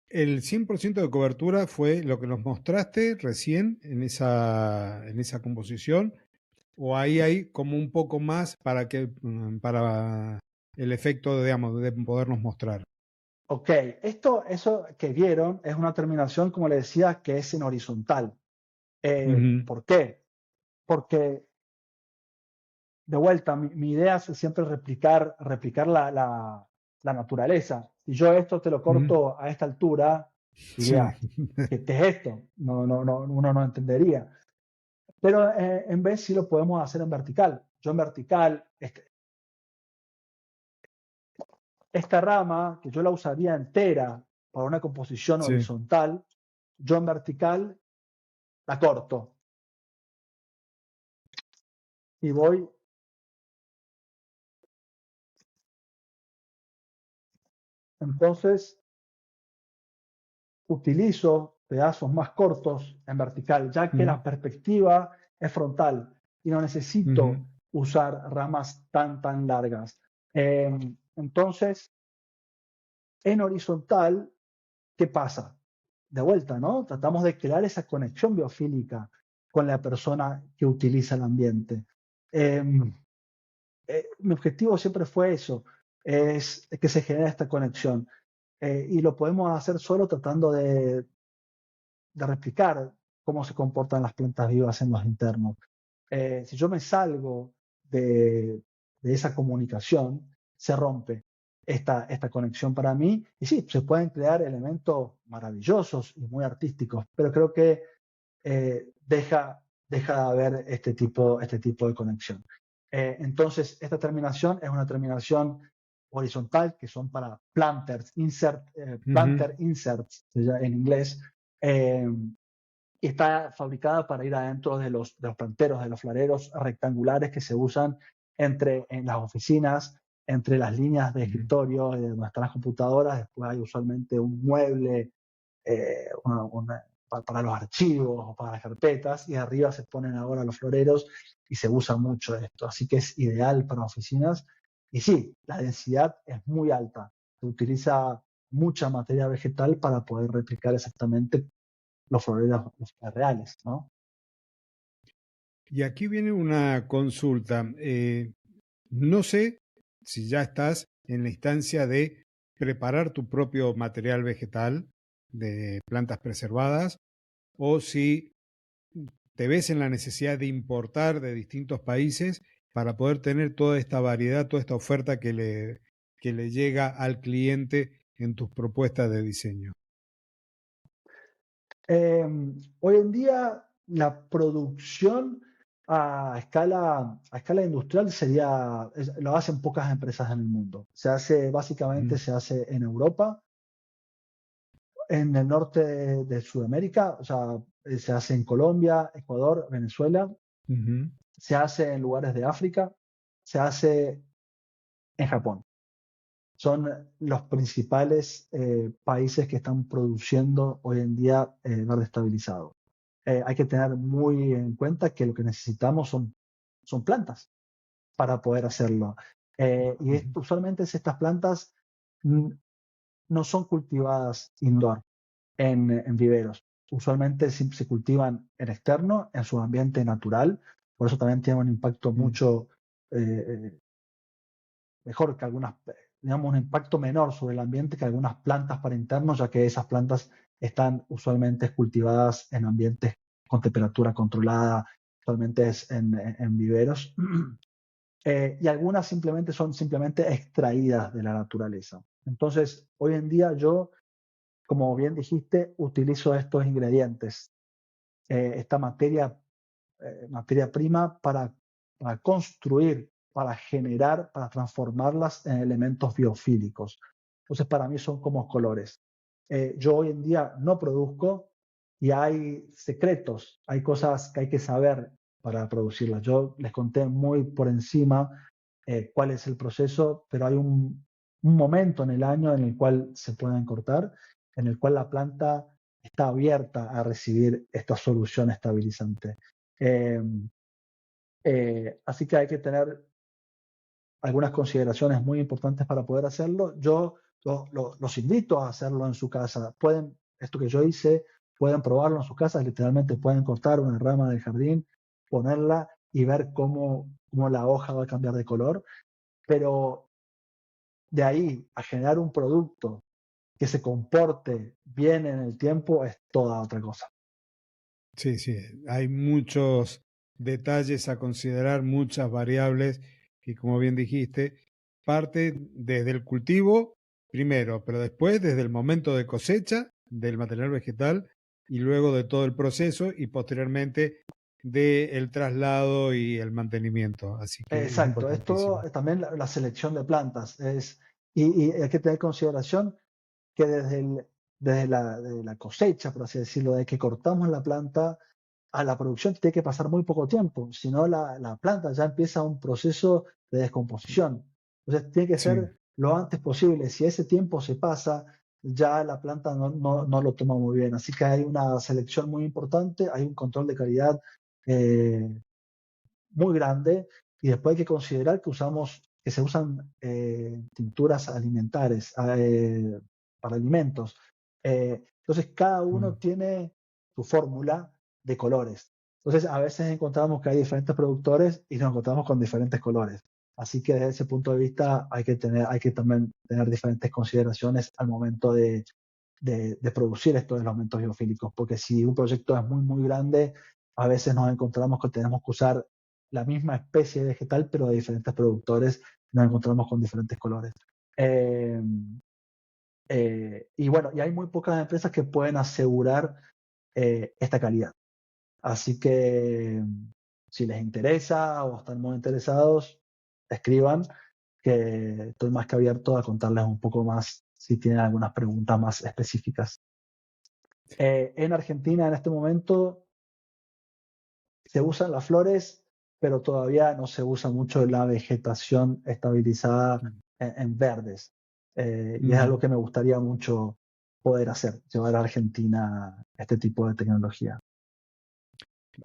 ¿El 100% de cobertura fue lo que nos mostraste recién en esa composición? ¿O ahí hay como un poco más para para el efecto, digamos, de podernos mostrar? Ok, eso que vieron es una terminación, como le decía, que es en horizontal. Ujú, ¿Por qué? Porque, de vuelta, mi idea es siempre replicar la naturaleza. Si yo esto te lo ujú. corto a esta altura, Sí. diría, ¿qué es esto? Uno no entendería. Pero en vez sí lo podemos hacer en vertical. Yo en vertical, esta rama, que yo la usaría entera para una composición Sí. horizontal, yo en vertical la corto y voy. Entonces, utilizo pedazos más cortos en vertical, ya que Ujú, la perspectiva es frontal y no ujú, necesito usar ramas tan largas. Entonces, en horizontal, ¿qué pasa? De vuelta, ¿no? Tratamos de crear esa conexión biofílica con la persona que utiliza el ambiente. Eh, Mi objetivo siempre fue eso, es que se genere esta conexión. Y lo podemos hacer solo tratando de replicar cómo se comportan las plantas vivas en los internos. Si yo me salgo de esa comunicación, se rompe esta conexión para mí. Y sí, se pueden crear elementos maravillosos y muy artísticos, pero creo que deja de haber este tipo de conexión. Entonces, esta terminación es una terminación horizontal, que son para ujú. planter inserts en inglés, eh, y está fabricada para ir adentro de los planteros, de los flareros rectangulares que se usan en las oficinas, entre las líneas de Ujú. escritorio, de donde están las computadoras. Después hay usualmente un mueble eh, para los archivos o para las carpetas, y arriba se ponen ahora los floreros y se usa mucho esto. Así que es ideal para oficinas. Y sí, la densidad es muy alta. Se utiliza mucha materia vegetal para poder replicar exactamente los floreros reales, ¿no? Y aquí viene una consulta. No sé si ya estás en la instancia de preparar tu propio material vegetal de plantas preservadas o si te ves en la necesidad de importar de distintos países para poder tener toda esta variedad, toda esta oferta que le llega al cliente en tus propuestas de diseño. Eh, Hoy en día la producción a escala industrial lo hacen pocas empresas en el mundo. Básicamente Ujú, se hace en Europa, en el norte de Sudamérica, o sea, se hace en Colombia, Ecuador, Venezuela, ujú, se hace en lugares de África, se hace en Japón. Son los principales países que están produciendo hoy en día verde estabilizado. Hay que tener muy en cuenta que lo que necesitamos son plantas para poder hacerlo. ujú, Usualmente estas plantas mm, no son cultivadas indoor en viveros. Usualmente se cultivan en externo, en su ambiente natural. Por eso también tienen un impacto ujú, mucho eh, mejor que digamos, un impacto menor sobre el ambiente que algunas plantas para internos, ya que esas plantas están usualmente cultivadas en ambientes con temperatura controlada, usualmente es en viveros, y algunas son simplemente extraídas de la naturaleza. Entonces, hoy en día yo, como bien dijiste, utilizo estos ingredientes, esta materia prima para construir, para generar, para transformarlas en elementos biofílicos. Entonces, para mí son como colores. Yo hoy en día no produzco y hay secretos, hay cosas que hay que saber para producirlas. Yo les conté muy por encima cuál es el proceso, pero hay un momento en el año en el cual se pueden cortar, en el cual la planta está abierta a recibir esta solución estabilizante. Así que hay que tener algunas consideraciones muy importantes para poder hacerlo. Yo los invito a hacerlo en su casa. Pueden, esto que yo hice, pueden probarlo en sus casas, literalmente pueden cortar una rama del jardín, ponerla y ver cómo la hoja va a cambiar de color, pero de ahí a generar un producto que se comporte bien en el tiempo es toda otra cosa. Sí, sí, hay muchos detalles a considerar, muchas variables que, como bien dijiste, parte desde el cultivo primero, pero después desde el momento de cosecha del material vegetal y luego de todo el proceso y posteriormente del traslado y el mantenimiento. Así que es Exacto, esto importantísimo. también la selección de plantas y hay que tener en consideración que desde la cosecha, por así decirlo, de que cortamos la planta a la producción tiene que pasar muy poco tiempo, si no la planta ya empieza un proceso de descomposición. Entonces tiene que Sí, ser lo antes posible. Si ese tiempo se pasa, ya la planta no lo toma muy bien. Así que hay una selección muy importante, hay un control de calidad eh, muy grande y después hay que considerar que se usan tinturas alimentarias para alimentos. Entonces cada uno mm, tiene su fórmula de colores. Entonces a veces encontramos que hay diferentes productores y nos encontramos con diferentes colores. Así que desde ese punto de vista hay que también tener diferentes consideraciones al momento de producir estos elementos biofílicos, porque si un proyecto es muy grande, a veces nos encontramos que tenemos que usar la misma especie vegetal, pero de diferentes productores, nos encontramos con diferentes colores. Eh, y bueno, y hay muy pocas empresas que pueden asegurar esta calidad. Así que si les interesa o están muy interesados, escriban, que estoy más que abierto a contarles un poco más si tienen algunas preguntas más específicas. En Argentina en este momento se usan las flores, pero todavía no se usa mucho la vegetación estabilizada mm, en verdes. Y es algo mm. que me gustaría mucho poder hacer, llevar a Argentina este tipo de tecnología.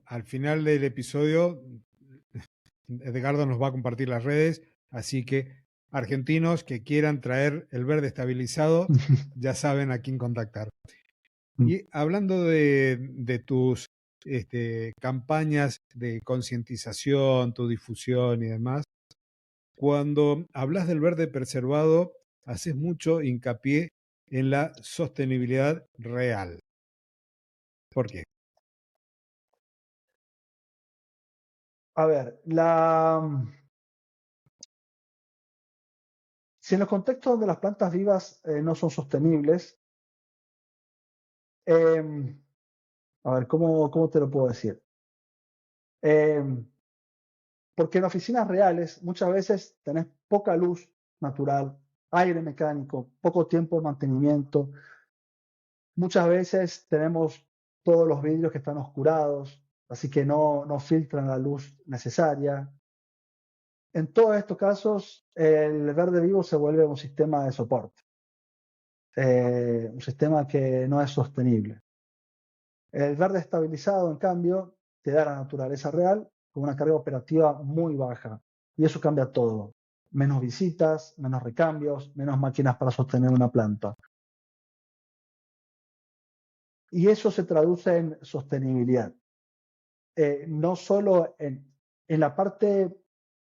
Al final del episodio, Edgardo nos va a compartir las redes, así que argentinos que quieran traer el verde estabilizado, ya saben a quién contactar. Y hablando de tus campañas de concientización, tu difusión y demás, cuando hablas del verde preservado, haces mucho hincapié en la sostenibilidad real. ¿Por qué? A ver, si en los contextos donde las plantas vivas no son sostenibles, eh, a ver, ¿cómo te lo puedo decir? Eh, Porque en oficinas reales muchas veces tenés poca luz natural, aire mecánico, poco tiempo de mantenimiento. Muchas veces tenemos todos los vidrios que están oscurados, así que no filtran la luz necesaria. En todos estos casos, el verde vivo se vuelve un sistema de soporte, un sistema que no es sostenible. El verde estabilizado, en cambio, te da la naturaleza real con una carga operativa muy baja. Y eso cambia todo. Menos visitas, menos recambios, menos máquinas para sostener una planta. Y eso se traduce en sostenibilidad. No solo en la parte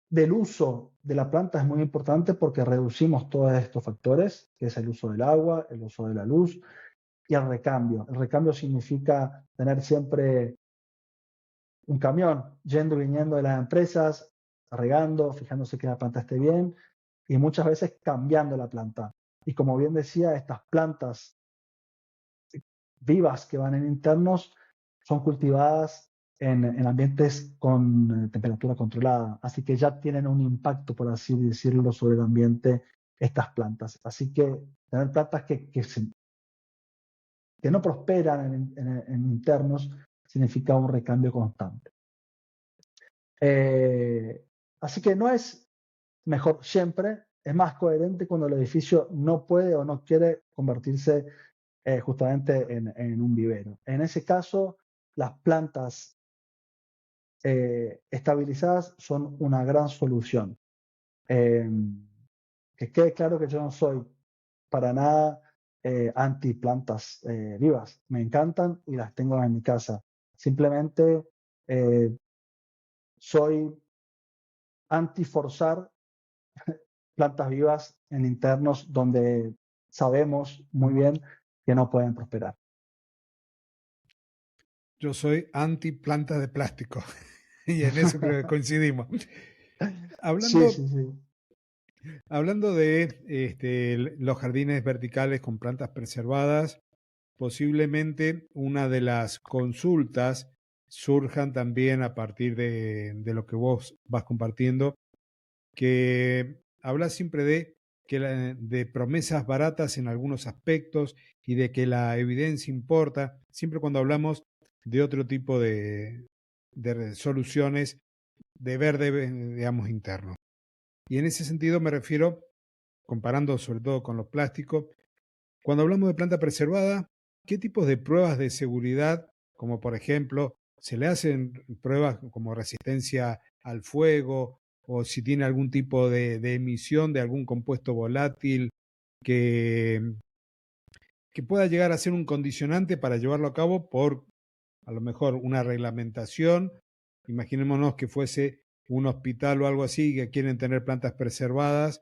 del uso de la planta es muy importante porque reducimos todos estos factores, que es el uso del agua, el uso de la luz y el recambio. El recambio significa tener siempre un camión yendo y viniendo de las empresas, regando, fijándose que la planta esté bien y muchas veces cambiando la planta. Y como bien decía, estas plantas vivas que van en internos son cultivadas en ambientes con temperatura controlada, así que ya tienen un impacto, por así decirlo, sobre el ambiente estas plantas. Así que tener plantas que no prosperan en internos significa un recambio constante. Eh, Así que no es mejor siempre, es más coherente cuando el edificio no puede o no quiere convertirse justamente en un vivero. En ese caso, las plantas estabilizadas son una gran solución. Que quede claro que yo no soy para nada anti plantas vivas. Me encantan y las tengo en mi casa. Simplemente eh, soy anti forzar plantas vivas en internos donde sabemos muy bien que no pueden prosperar. Yo soy anti plantas de plástico y en eso creo que coincidimos. Sí, Hablando, sí, sí. hablando de los jardines verticales con plantas preservadas, posiblemente una de las consultas surjan también a partir de lo que vos vas compartiendo, que habla siempre de promesas baratas en algunos aspectos y de que la evidencia importa, siempre cuando hablamos de otro tipo de soluciones de verde, digamos, interno. Y en ese sentido me refiero, comparando sobre todo con los plásticos, cuando hablamos de planta preservada, ¿qué tipos de pruebas de seguridad, como por ejemplo, se le hacen pruebas como resistencia al fuego o si tiene algún tipo de emisión de algún compuesto volátil que, que pueda llegar a ser un condicionante para llevarlo a cabo por a lo mejor una reglamentación? Imaginémonos que fuese un hospital o algo así que quieren tener plantas preservadas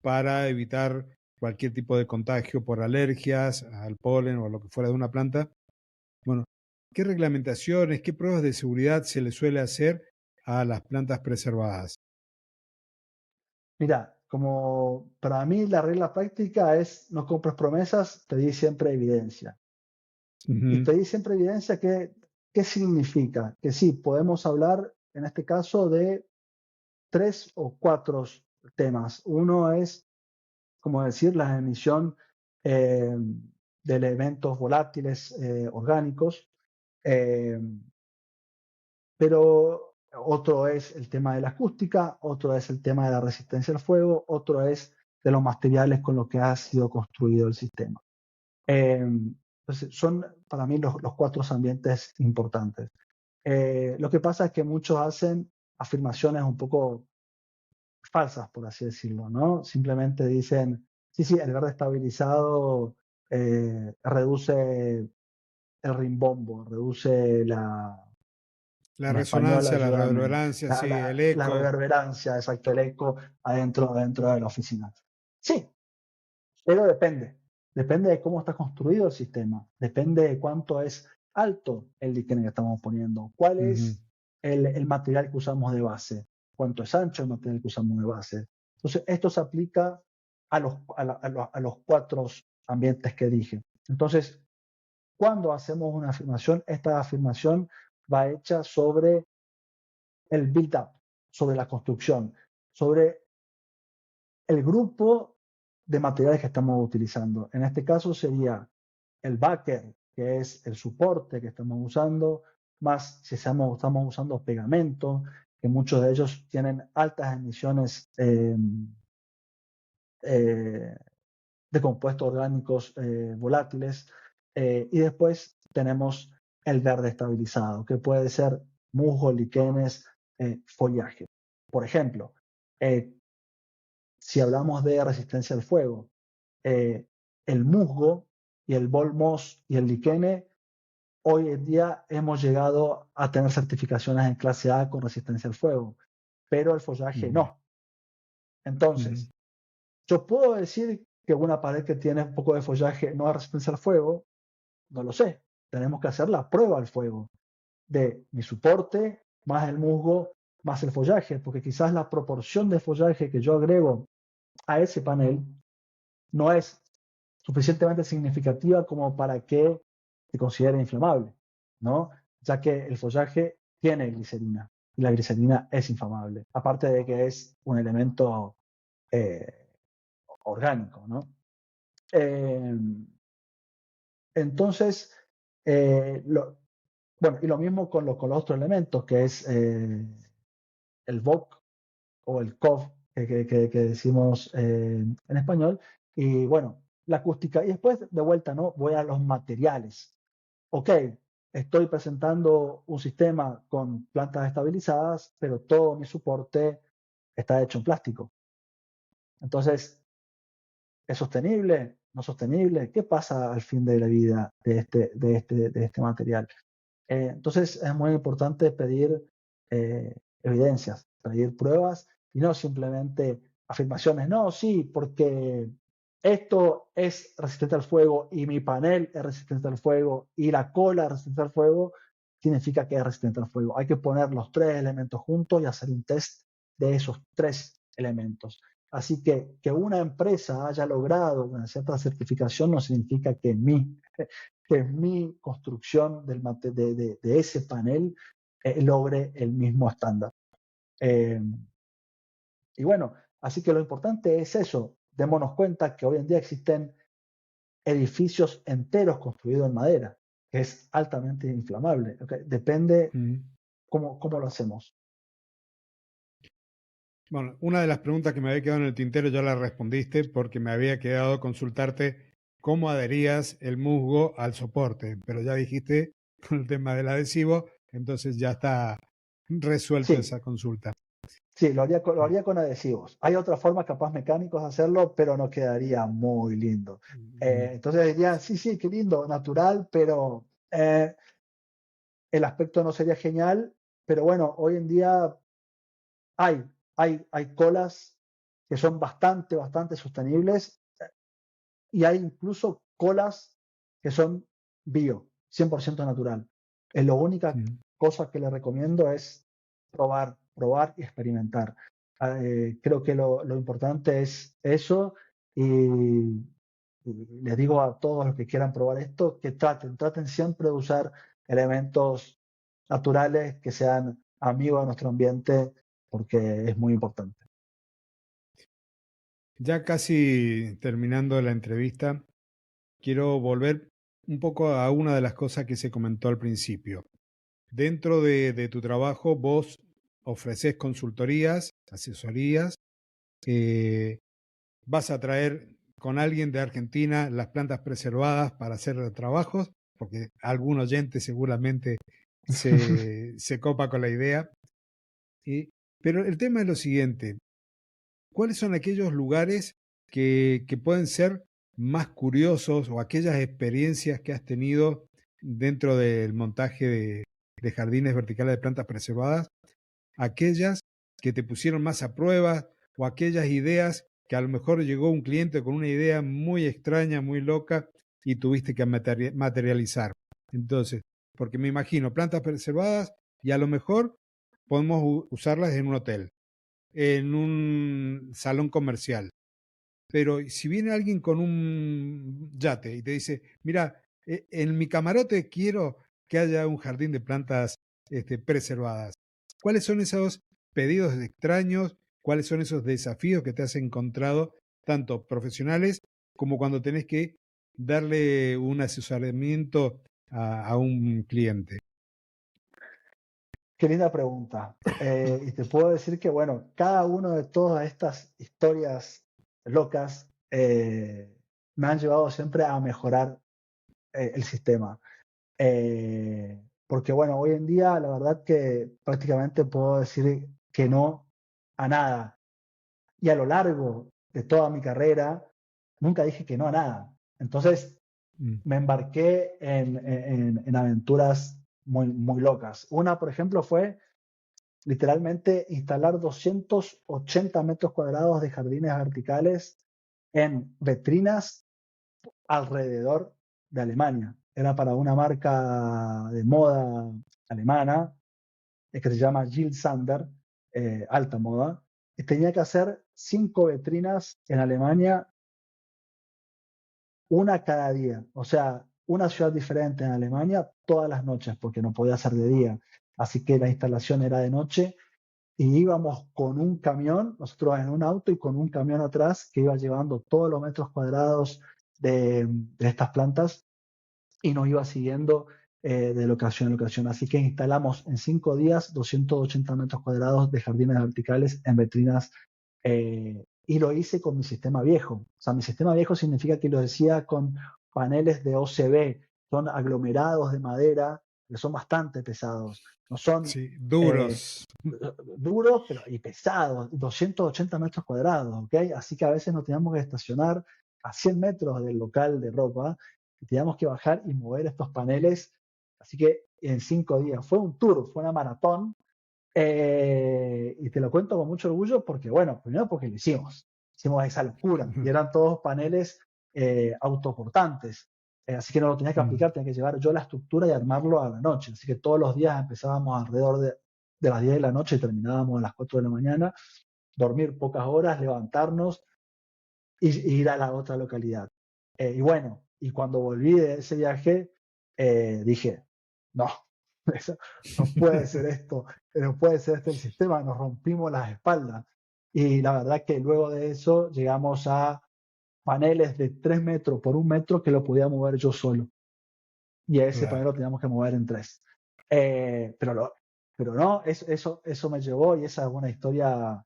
para evitar cualquier tipo de contagio por alergias al polen o a lo que fuera de una planta. Bueno, ¿qué reglamentaciones, qué pruebas de seguridad se le suele hacer a las plantas preservadas? Mira, como para mí la regla práctica es no compres promesas, pedí siempre evidencia. Y Ujú, pedí siempre evidencia que, ¿qué significa? Que sí, podemos hablar en este caso de tres o cuatro temas. Uno es, como decir, la emisión eh, de elementos volátiles orgánicos, eh, pero otro es el tema de la acústica, otro es el tema de la resistencia al fuego, otro es de los materiales con los que ha sido construido el sistema. Entonces, son para mí los cuatro ambientes importantes. Lo que pasa es que muchos hacen afirmaciones un poco falsas, por así decirlo, ¿no? Simplemente dicen, sí, sí, el verde estabilizado reduce el rimbombo, reduce la en español, resonancia, la ayúdame, reverberancia, sí, el la eco. reverberancia, exacto, el eco dentro de la oficina. Sí, pero depende. Depende de cómo está construido el sistema. Depende de cuánto es alto el dique que estamos poniendo. ¿Cuál Ujú. es el material que usamos de base? ¿Cuánto es ancho el material que usamos de base? Entonces, esto se aplica a los cuatro ambientes que dije. Entonces, cuando hacemos una afirmación, esta afirmación va hecha sobre el build-up, sobre la construcción, sobre el grupo de materiales que estamos utilizando. En este caso sería el backer, que es el soporte que estamos usando, más si estamos usando pegamento, que muchos de ellos tienen altas emisiones eh, de compuestos orgánicos volátiles. Y después tenemos el verde estabilizado, que puede ser musgo, líquenes, follaje. Por ejemplo, eh, si hablamos de resistencia al fuego, eh, el musgo y el bol moss y el liquene, hoy en día hemos llegado a tener certificaciones en clase A con resistencia al fuego, pero el follaje Ujú, no. ujú, Entonces, yo puedo decir que una pared que tiene un poco de follaje no es resistencia al fuego, no lo sé. Tenemos que hacer la prueba al fuego de mi soporte más el musgo más el follaje, porque quizás la proporción de follaje que yo agrego a ese panel no es suficientemente significativa como para que se considere inflamable, ¿no? Ya que el follaje tiene glicerina y la glicerina es inflamable, aparte de que es un elemento eh, orgánico, ¿no? Eh, entonces, bueno, y lo mismo con los otros elementos, que es el VOC o el COV que decimos en español. Y bueno, la acústica. Y después, de vuelta, ¿no? Voy a los materiales. Ok, estoy presentando un sistema con plantas estabilizadas, pero todo mi soporte está hecho en plástico. Entonces, ¿es sostenible? ¿No sostenible? ¿Qué pasa al fin de la vida de este material? Entonces, es muy importante pedir evidencias, pedir pruebas y no simplemente afirmaciones. No, sí, porque esto es resistente al fuego y mi panel es resistente al fuego y la cola es resistente al fuego, significa que es resistente al fuego. Hay que poner los tres elementos juntos y hacer un test de esos tres elementos. Así que una empresa haya logrado una cierta certificación no significa que mi construcción de ese panel logre el mismo estándar. Eh, y bueno, así que lo importante es eso. Démonos cuenta que hoy en día existen edificios enteros construidos en madera, que es altamente inflamable. ¿Okay? Depende Mm. cómo lo hacemos. Bueno, una de las preguntas que me había quedado en el tintero ya la respondiste porque me había quedado consultarte cómo adherías el musgo al soporte, pero ya dijiste con el tema del adhesivo, entonces ya está resuelto Sí, esa consulta. sí, lo haría con adhesivos. Hay otras formas capaz mecánicos de hacerlo, pero no quedaría muy lindo. Mm, Entonces dirían, sí, sí, qué lindo, natural, pero el aspecto no sería genial. Pero bueno, hoy en día hay, hay colas que son bastante sostenibles y hay incluso colas que son bio, 100% natural. La única mm. cosa que le recomiendo es probar y experimentar. Creo que lo importante es eso y les digo a todos los que quieran probar esto que traten siempre de usar elementos naturales que sean amigos de nuestro ambiente porque es muy importante. Ya casi terminando la entrevista, quiero volver un poco a una de las cosas que se comentó al principio. Dentro de tu trabajo, vos ofreces consultorías, asesorías, eh, vas a traer con alguien de Argentina las plantas preservadas para hacer trabajos, porque algún oyente seguramente se copa con la idea. Pero el tema es lo siguiente, ¿cuáles son aquellos lugares que pueden ser más curiosos o aquellas experiencias que has tenido dentro del montaje de jardines verticales de plantas preservadas, aquellas que te pusieron más a prueba o aquellas ideas que a lo mejor llegó un cliente con una idea muy extraña, muy loca y tuviste que materializar? Entonces, porque me imagino plantas preservadas y a lo mejor podemos usarlas en un hotel, en un salón comercial. Pero si viene alguien con un yate y te dice, mira, en mi camarote quiero que haya un jardín de plantas preservadas, ¿cuáles son esos pedidos extraños? ¿Cuáles son esos desafíos que te has encontrado, tanto profesionales como cuando tenés que darle un asesoramiento a un cliente? Qué linda pregunta. Y te puedo decir que, bueno, cada una de todas estas historias locas me han llevado siempre a mejorar el sistema. Porque, bueno, hoy en día la verdad que prácticamente puedo decir que no a nada. Y a lo largo de toda mi carrera, nunca dije que no a nada. Entonces, Mm, me embarqué en aventuras muy locas. Una, por ejemplo, fue literalmente instalar 280 metros cuadrados de jardines verticales en vitrinas alrededor de Alemania. Era para una marca de moda alemana que se llama Jill Sander, alta moda, y tenía que hacer 5 vitrinas en Alemania, una cada día. O sea, una ciudad diferente en Alemania todas las noches, porque no podía ser de día. Así que la instalación era de noche y íbamos con un camión, nosotros en un auto y con un camión atrás que iba llevando todos los metros cuadrados de estas plantas y nos iba siguiendo de locación en locación. Así que instalamos en 5 días 280 metros cuadrados de jardines verticales en vitrinas y lo hice con mi sistema viejo. O sea, mi sistema viejo significa que lo decía con paneles de OCB, son aglomerados de madera que son bastante pesados. No son Sí, eh, duros. duros pero, y pesados, 280 metros cuadrados, ¿ok? Así que a veces nos teníamos que estacionar a 100 metros del local de ropa y teníamos que bajar y mover estos paneles. Así que en 5 días fue un tour, fue una maratón. Y te lo cuento con mucho orgullo porque, bueno, primero porque lo hicimos esa locura y eran todos paneles autoportantes. Así que no lo tenía que Mm, aplicar, tenía que llevar yo la estructura y armarlo a la noche. Así que todos los días empezábamos alrededor de las 10 de la noche y terminábamos a las 4 de la mañana, dormir pocas horas, levantarnos y ir a la otra localidad. Y bueno, y cuando volví de ese viaje, dije, no, eso, no puede ser esto, no puede ser este el sistema, nos rompimos las espaldas. Y la verdad que luego de eso llegamos a paneles de 3 metros por 1 metro que lo podía mover yo solo. Y a ese panel claro. lo teníamos que mover en 3. Eh, pero, lo, pero no, eso me llevó y esa es una historia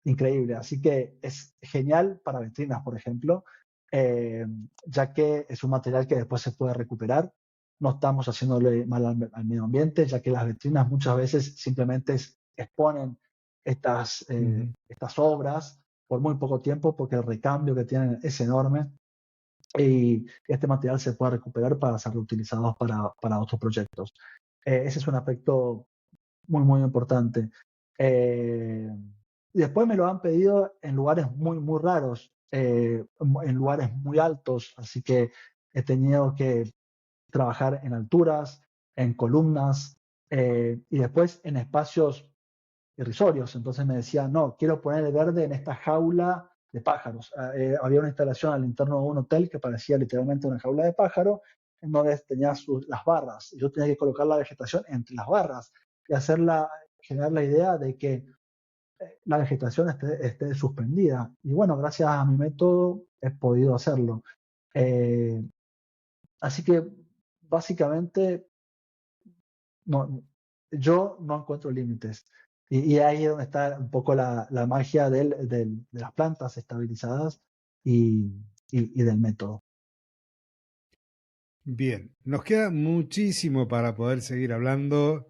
increíble. Así que es genial para vitrinas, por ejemplo, eh, ya que es un material que después se puede recuperar. No estamos haciéndole mal al medio ambiente, ya que las vitrinas muchas veces simplemente exponen Ujú. estas obras por muy poco tiempo porque el recambio que tienen es enorme y este material se puede recuperar para ser reutilizado para otros proyectos. Ese es un aspecto muy, muy importante. Eh, y después me lo han pedido en lugares muy, muy raros, en lugares muy altos, así que he tenido que trabajar en alturas, en columnas y después en espacios irrisorios. Entonces me decía, no, quiero poner el verde en esta jaula de pájaros. Había una instalación al interno de un hotel que parecía literalmente una jaula de pájaro, en donde tenía las barras. Y yo tenía que colocar la vegetación entre las barras y generar la idea de que la vegetación esté suspendida. Y bueno, gracias a mi método he podido hacerlo. Eh, Así que básicamente no, yo no encuentro límites. Y ahí es donde está un poco la magia de las plantas estabilizadas y, y del método. Bien, nos queda muchísimo para poder seguir hablando,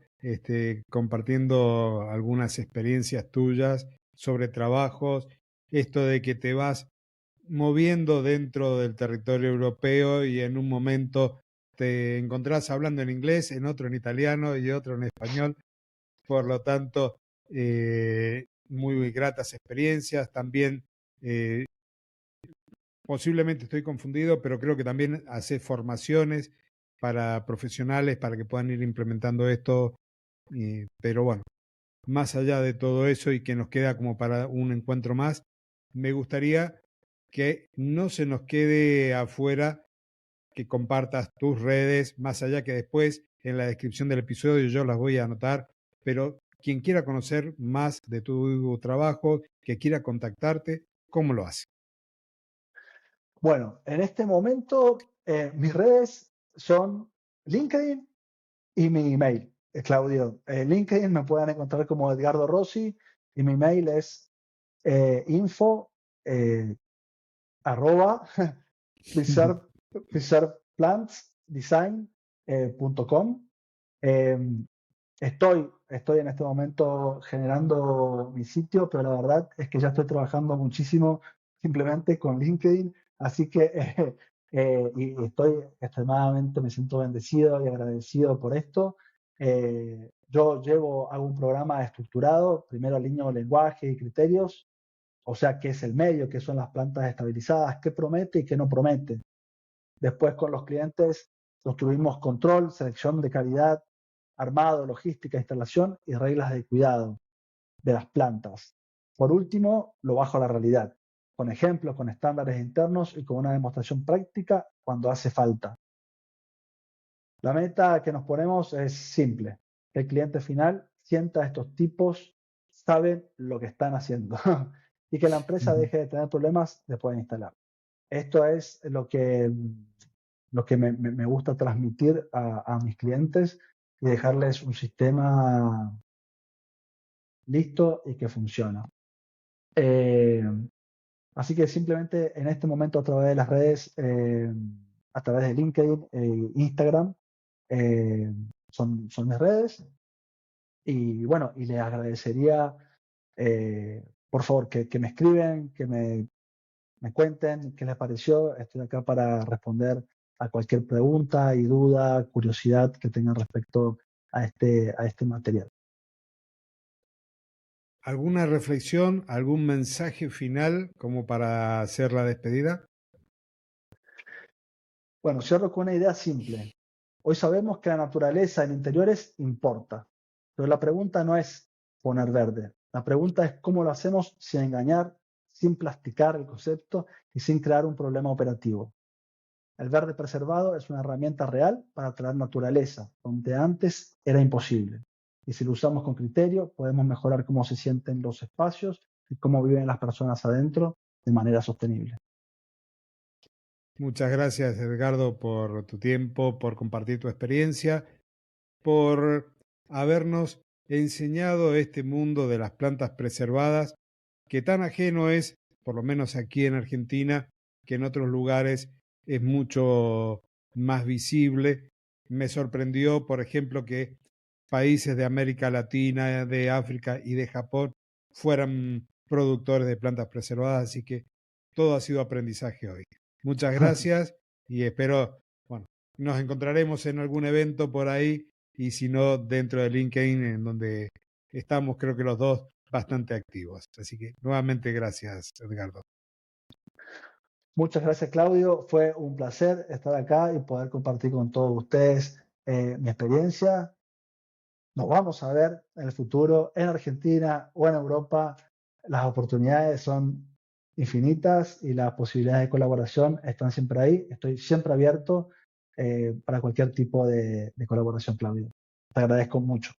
compartiendo algunas experiencias tuyas sobre trabajos, esto de que te vas moviendo dentro del territorio europeo y en un momento te encontrás hablando en inglés, en otro en italiano y otro en español. Por lo tanto, muy gratas experiencias. También, eh, posiblemente estoy confundido, pero creo que también hace formaciones para profesionales para que puedan ir implementando esto. Pero bueno, más allá de todo eso y que nos queda como para un encuentro más, me gustaría que no se nos quede afuera que compartas tus redes, más allá que después en la descripción del episodio yo las voy a anotar, pero quien quiera conocer más de tu trabajo, que quiera contactarte, ¿cómo lo hace? Bueno, en este momento mis redes son LinkedIn y mi email, Claudio. En LinkedIn me pueden encontrar como Edgardo Rossi y mi email es info eh, arroba preserve, preserveplantsdesign.com. Estoy en este momento generando mi sitio, pero la verdad es que ya estoy trabajando muchísimo simplemente con LinkedIn, así que y estoy extremadamente, me siento bendecido y agradecido por esto. Hago un programa estructurado, primero alineo lenguaje y criterios, o sea, qué es el medio, qué son las plantas estabilizadas, qué promete y qué no promete. Después con los clientes construimos control, selección de calidad, armado, logística, instalación y reglas de cuidado de las plantas. Por último, lo bajo a la realidad, con ejemplos, con estándares internos y con una demostración práctica cuando hace falta. La meta que nos ponemos es simple. Que el cliente final sienta a estos tipos, saben lo que están haciendo y que la empresa deje de tener problemas después de instalar. Esto es lo que me gusta transmitir a mis clientes y dejarles un sistema listo y que funciona. Eh, Así que simplemente en este momento a través de las redes, a través de LinkedIn, Instagram, eh, son mis redes. Y bueno, y les agradecería, por favor, que me escriben, me cuenten qué les pareció. Estoy acá para responder a cualquier pregunta y duda, curiosidad que tengan respecto a este material. ¿Alguna reflexión, algún mensaje final como para hacer la despedida? Bueno, cierro con una idea simple. Hoy sabemos que la naturaleza en interiores importa, pero la pregunta no es poner verde. La pregunta es cómo lo hacemos sin engañar, sin plasticar el concepto y sin crear un problema operativo. El verde preservado es una herramienta real para traer naturaleza, donde antes era imposible. Y si lo usamos con criterio, podemos mejorar cómo se sienten los espacios y cómo viven las personas adentro de manera sostenible. Muchas gracias, Edgardo, por tu tiempo, por compartir tu experiencia, por habernos enseñado este mundo de las plantas preservadas, que tan ajeno es, por lo menos aquí en Argentina, que en otros lugares es mucho más visible. Me sorprendió, por ejemplo, que países de América Latina, de África y de Japón fueran productores de plantas preservadas, así que todo ha sido aprendizaje hoy. Muchas gracias y espero, bueno, nos encontraremos en algún evento por ahí y si no, dentro de LinkedIn, en donde estamos, creo que los dos, bastante activos. Así que nuevamente gracias, Edgardo. Muchas gracias, Claudio. Fue un placer estar acá y poder compartir con todos ustedes mi experiencia. Nos vamos a ver en el futuro en Argentina o en Europa. Las oportunidades son infinitas y las posibilidades de colaboración están siempre ahí. Estoy siempre abierto para cualquier tipo de colaboración, Claudio. Te agradezco mucho.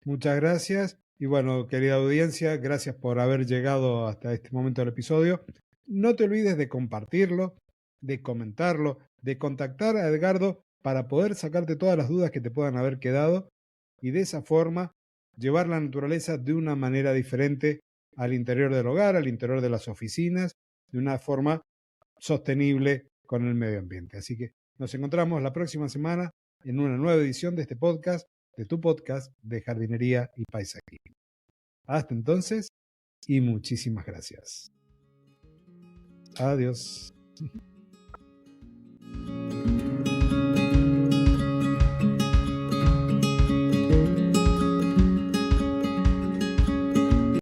Muchas gracias. Y bueno, querida audiencia, gracias por haber llegado hasta este momento del episodio. No te olvides de compartirlo, de comentarlo, de contactar a Edgardo para poder sacarte todas las dudas que te puedan haber quedado y de esa forma llevar la naturaleza de una manera diferente al interior del hogar, al interior de las oficinas, de una forma sostenible con el medio ambiente. Así que nos encontramos la próxima semana en una nueva edición de este podcast, de tu podcast de jardinería y paisajismo. Hasta entonces y muchísimas gracias. Adiós.